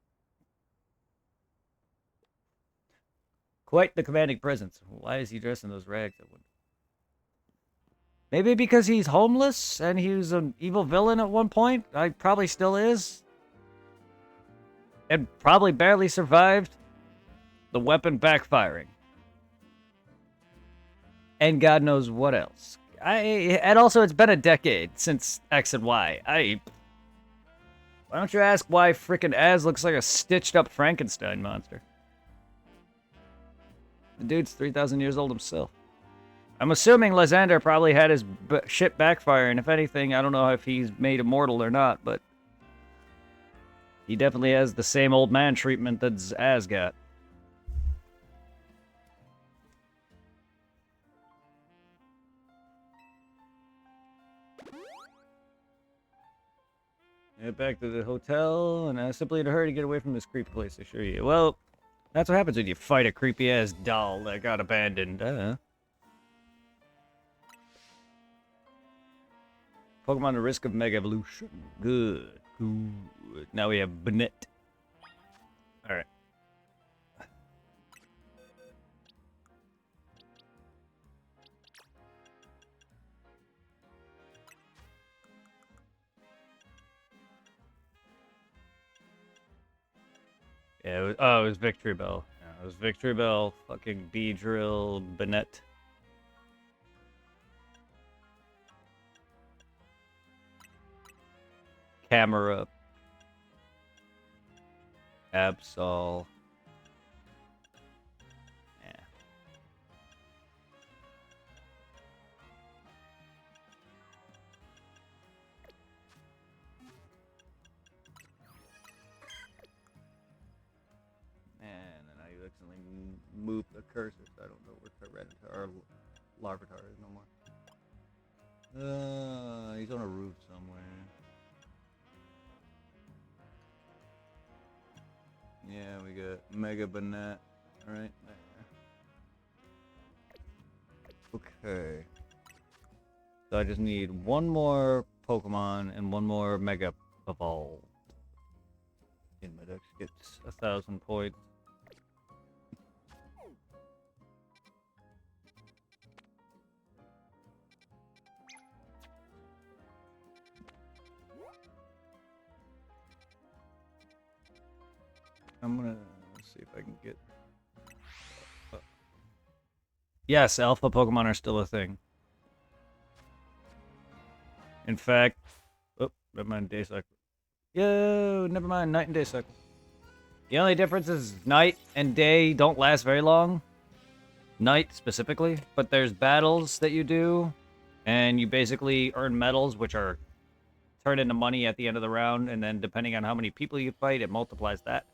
Quite the commanding presence. Why is he dressed in those rags? I wouldn't. Maybe because he's homeless and he was an evil villain at one point? I probably still is. And probably barely survived the weapon backfiring. And God knows what else. And also, it's been a decade since X and Y. Why don't you ask why frickin' Az looks like a stitched up Frankenstein monster? The dude's 3,000 years old himself. I'm assuming Lysander probably had his shit backfire, and if anything, I don't know if he's made immortal or not, but he definitely has the same old man treatment that Az got. Get back to the hotel, and I simply in a hurry to get away from this creepy place, I assure you. Well, that's what happens when you fight a creepy-ass doll that got abandoned. Pokemon at risk of Mega Evolution. Good. Good. Now we have Banette. Alright. Yeah, it was Victory Bell. Yeah, it was Victory Bell, fucking Beedrill, Banette. Camera. Absol. Yeah. And then I accidentally moved the cursor, so I don't know where Tyranitar or Larvitar is no more. He's on a roof somewhere. Yeah, we got Mega Banette right there. Okay. So I just need one more Pokemon and one more Mega Evolve. In my deck gets 1,000 points. I'm gonna see if I can get... Yes, alpha Pokemon are still a thing. In fact... Oh, Never mind day cycle. Yo, never mind night and day cycle. The only difference is night and day don't last very long. Night specifically, but there's battles that you do, and you basically earn medals, which are turned into money at the end of the round, and then depending on how many people you fight, it multiplies that.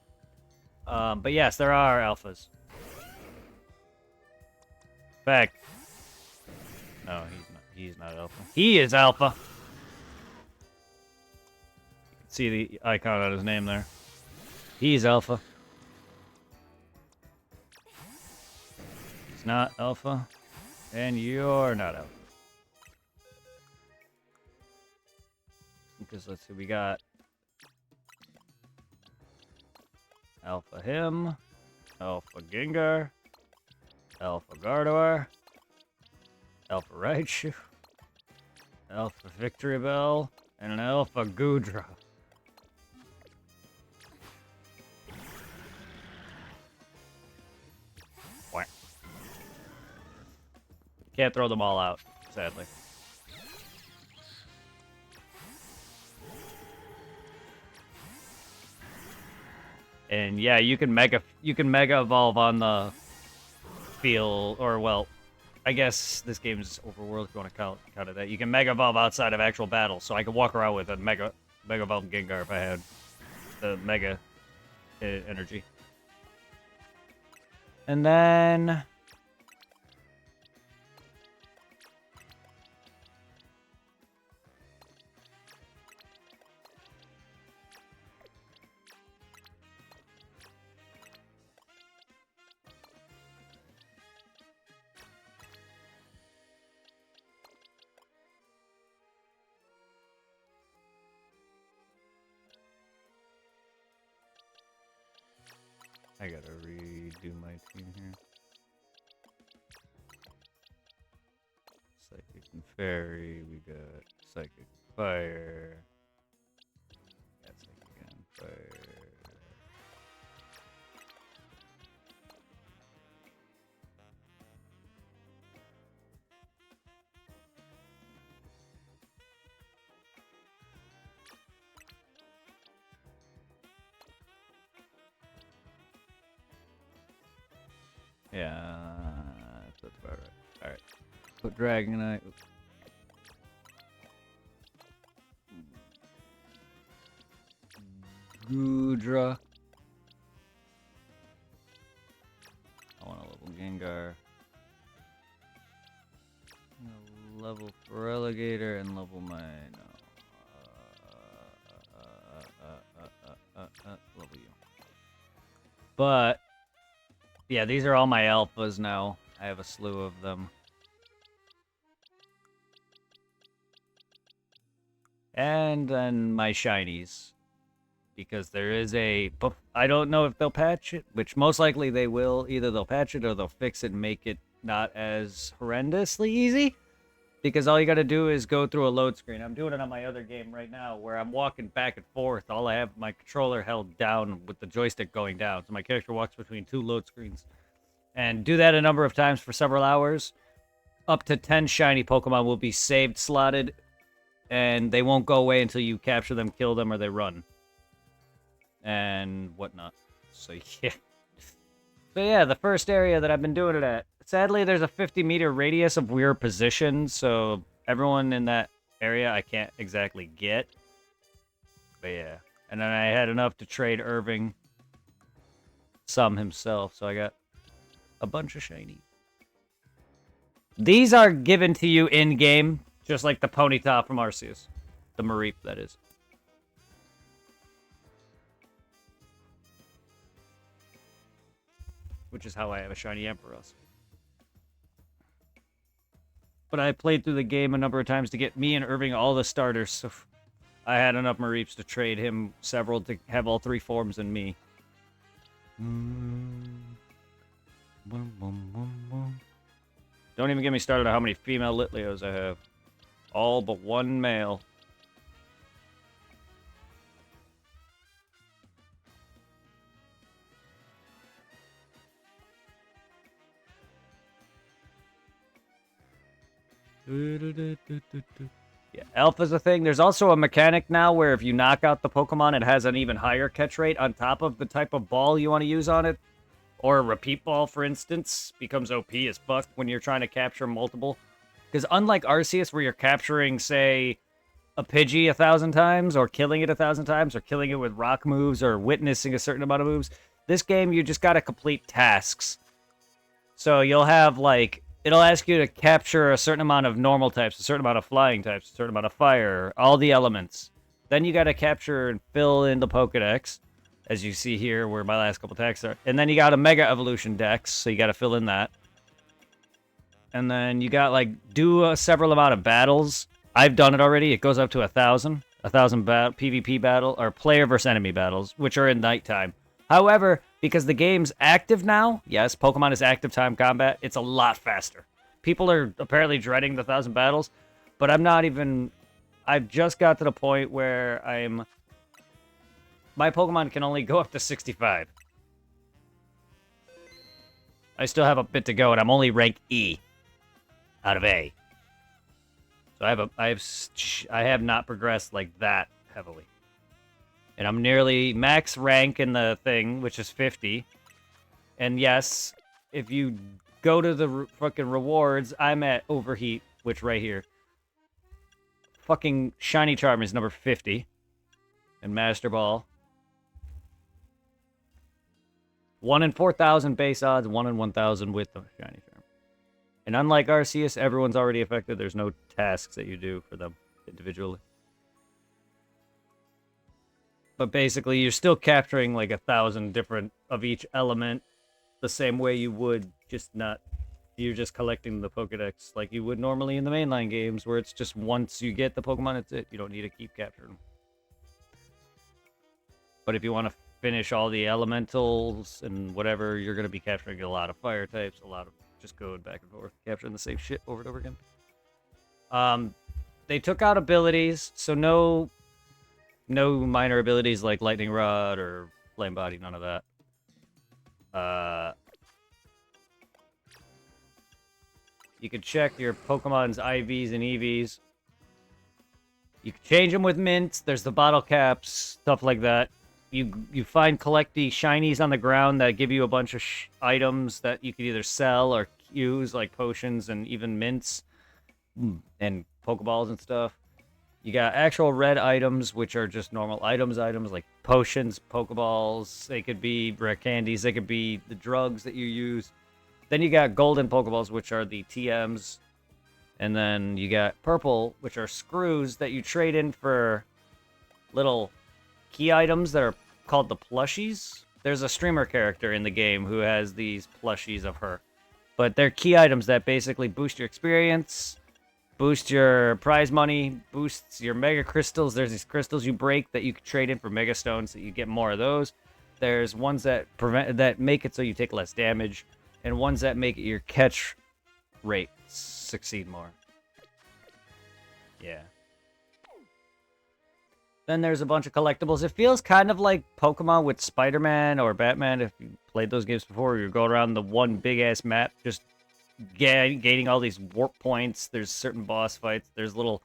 But yes, there are alphas. In fact, no, he's not. He's not alpha. He is alpha. You can see the icon on his name there. He's alpha. He's not alpha, and you're not alpha. Because let's see, we got alpha him, alpha Gengar, alpha Gardevoir, alpha Raichu, alpha Victory Bell, and an alpha Goodra. Can't throw them all out, sadly. And yeah, you can mega evolve on the field, or well, I guess this game's overworld if you want to count it that. You can mega evolve outside of actual battles, so I could walk around with a mega evolve Gengar if I had the mega energy. And then I gotta redo my team here. Psychic and Fairy, we got Psychic Fire. Got Psychic and Fire. Yeah, that's about right. Alright. Put Dragonite. Goodra. I want a level Gengar. Level Feraligatr and level my level you. But yeah, these are all my alphas now. I have a slew of them. And then my shinies. Because there is a... I don't know if they'll patch it, which most likely they will. Either they'll patch it or they'll fix it and make it not as horrendously easy. Because all you gotta do is go through a load screen. I'm doing it on my other game right now, where I'm walking back and forth. All I have my controller held down with the joystick going down. So my character walks between two load screens. And do that a number of times for several hours. Up to 10 shiny Pokemon will be saved, slotted, and they won't go away until you capture them, kill them, or they run. And whatnot. So yeah. So yeah, the first area that I've been doing it at. Sadly, there's a 50-meter radius of weird positions, so everyone in that area I can't exactly get. But yeah. And then I had enough to trade Irving some himself, so I got a bunch of shiny. These are given to you in-game, just like the Ponyta from Arceus. The Mareep, that is. Which is how I have a shiny Ampharos. But I played through the game a number of times to get me and Irving all the starters, so I had enough Mareeps to trade him several to have all three forms in me. Don't even get me started on how many female Litleos I have. All but one male. Yeah, Alpha's a thing. There's also a mechanic now where if you knock out the Pokemon, it has an even higher catch rate on top of the type of ball you want to use on it. Or a repeat ball, for instance, becomes OP as fuck when you're trying to capture multiple. Because unlike Arceus, where you're capturing, say, a Pidgey 1,000 times, or killing it 1,000 times, or killing it with rock moves, or witnessing a certain amount of moves, this game, you just gotta complete tasks. So you'll have, like, it'll ask you to capture a certain amount of normal types, a certain amount of flying types, a certain amount of fire, all the elements. Then you gotta capture and fill in the Pokedex, as you see here, where my last couple texts are. And then you got a Mega Evolution Dex, so you gotta fill in that. And then you got, like, do a several amount of battles. I've done it already. It goes up to 1,000. 1,000 PvP battle, or player versus enemy battles, which are in nighttime. However, because the game's active now, yes, Pokemon is active time combat, it's a lot faster. People are apparently dreading the 1,000 battles, but I'm not even... I've just got to the point where my Pokemon can only go up to 65. I still have a bit to go, and I'm only rank E out of A. So I have not progressed like that heavily. And I'm nearly max rank in the thing, which is 50. And yes, if you go to the fucking rewards, I'm at Overheat, which right here. Fucking Shiny Charm is number 50. And Master Ball. 1 in 4,000 base odds, 1 in 1,000 with the Shiny Charm. And unlike Arceus, everyone's already affected. There's no tasks that you do for them individually. But basically, you're still capturing like 1,000 different of each element the same way you would, just not... You're just collecting the Pokedex like you would normally in the mainline games, where it's just once you get the Pokemon, it's it. You don't need to keep capturing them. But if you want to finish all the elementals and whatever, you're going to be capturing a lot of fire types, a lot of just going back and forth, capturing the same shit over and over again. They took out abilities, so no minor abilities like Lightning Rod or Flame Body, none of that. You can check your Pokemon's IVs and EVs. You can change them with mints. There's the bottle caps, stuff like that. You collect the shinies on the ground that give you a bunch of items that you can either sell or use, like potions and even mints and Pokeballs and stuff. You got actual red items, which are just normal items like potions, Pokeballs. They could be rare candies. They could be the drugs that you use. Then you got golden Pokeballs, which are the TMs. And then you got purple, which are screws that you trade in for little key items that are called the plushies. There's a streamer character in the game who has these plushies of her. But they're key items that basically boost your experience, boost your prize money, boosts your Mega Crystals. There's these crystals you break that you can trade in for Mega Stones, so you get more of those. There's ones that make it so you take less damage, and ones that make your catch rate succeed more. Yeah. Then there's a bunch of collectibles. It feels kind of like Pokemon with Spider-Man or Batman. If you played those games before, you go around the one big-ass map, just gaining all these warp points. There's certain boss fights. There's little...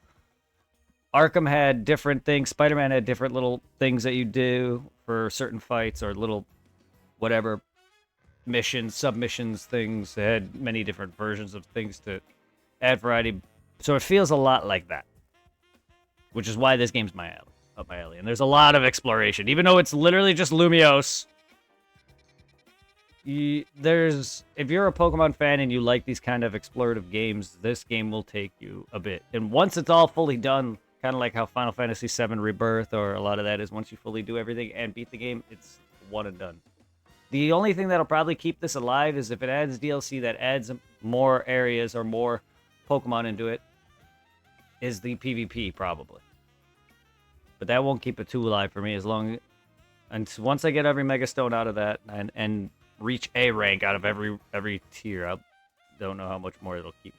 Arkham had different things. Spider-Man had different little things that you do for certain fights or little whatever missions, submissions, things. They had many different versions of things to add variety. So it feels a lot like that, which is why this game's up my alley. And there's a lot of exploration, even though it's literally just Lumiose. If you're a Pokemon fan and you like these kind of explorative games, this game will take you a bit. And once it's all fully done, kind of like how Final Fantasy VII Rebirth or a lot of that is, once you fully do everything and beat the game, it's one and done. The only thing that'll probably keep this alive is if it adds DLC that adds more areas or more Pokemon into it, is the PvP probably. But that won't keep it too alive for me and once I get every Mega Stone out of that and reach A rank out of every tier, I don't know how much more it'll keep.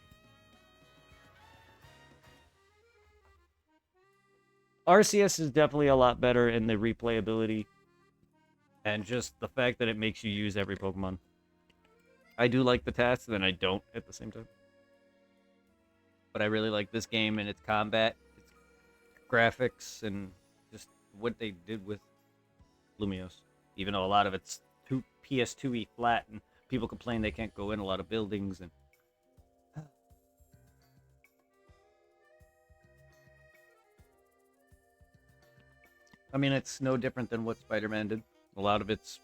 Arceus is definitely a lot better in the replayability and just the fact that it makes you use every Pokemon. I do like the tasks, and I don't at the same time. But I really like this game and its combat. It's graphics and just what they did with Lumios. Even though a lot of it's PS2y flat, and people complain they can't go in a lot of buildings. And I mean, it's no different than what Spider-Man did. A lot of it's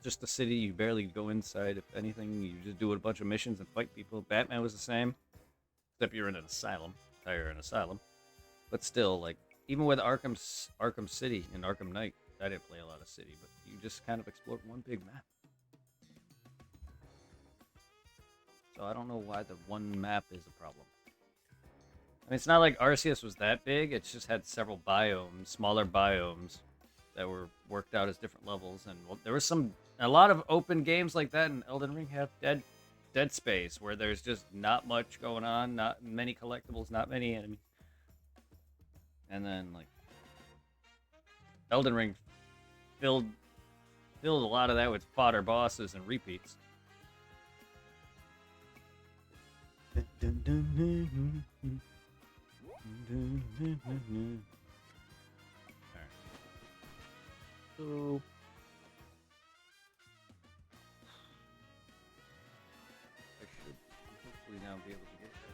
just a city. You barely go inside. If anything, you just do a bunch of missions and fight people. Batman was the same, except you're in an asylum. You're in an asylum. But still, like, even with Arkham City and Arkham Knight, I didn't play a lot of city, but you just kind of explored one big map. So I don't know why the one map is a problem. I mean, it's not like Arceus was that big. It just had several biomes, smaller biomes, that were worked out as different levels. And there was a lot of open games like that in Elden Ring have Dead Space, where there's just not much going on, not many collectibles, not many enemies. And then, like, Elden Ring filled a lot of that with fodder bosses and repeats. So I should hopefully now be able to get that.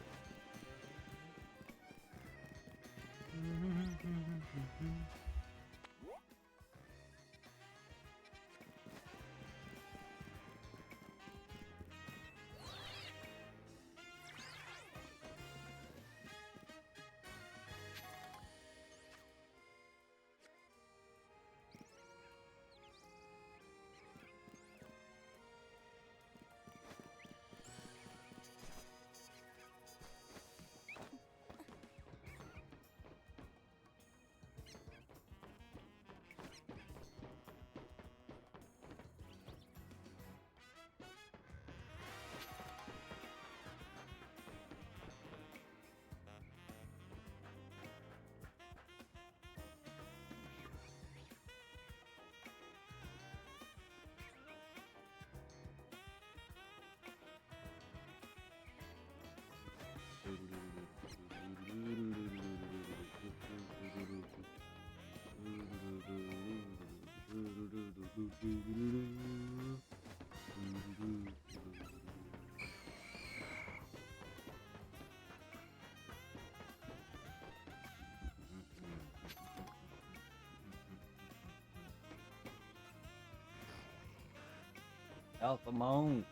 Alpha Moan.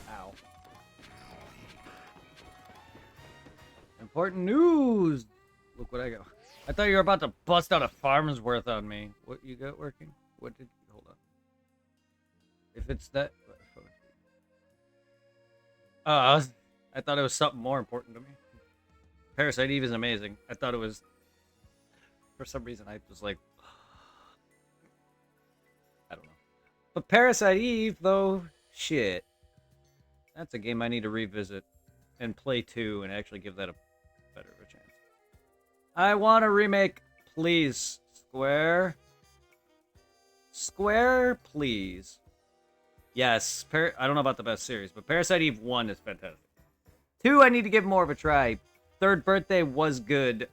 Ow. Important news! Look what I got. I thought you were about to bust out a Farnsworth on me. What you got working? What did you... Hold on. If it's that... I thought it was something more important to me. Parasite Eve is amazing. I thought it was... For some reason, I was like... I don't know. But Parasite Eve, though, shit. That's a game I need to revisit and play too and actually give that a better of a chance. I want a remake, please. Square? Square, please. Yes, I don't know about the best series, but Parasite Eve 1 is fantastic. 2, I need to give more of a try. Third Birthday was good.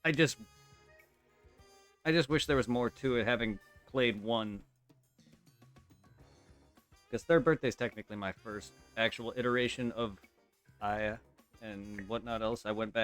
I just wish there was more to it, having played 1. Because Third Birthday is technically my first actual iteration of Aya and whatnot else. I went back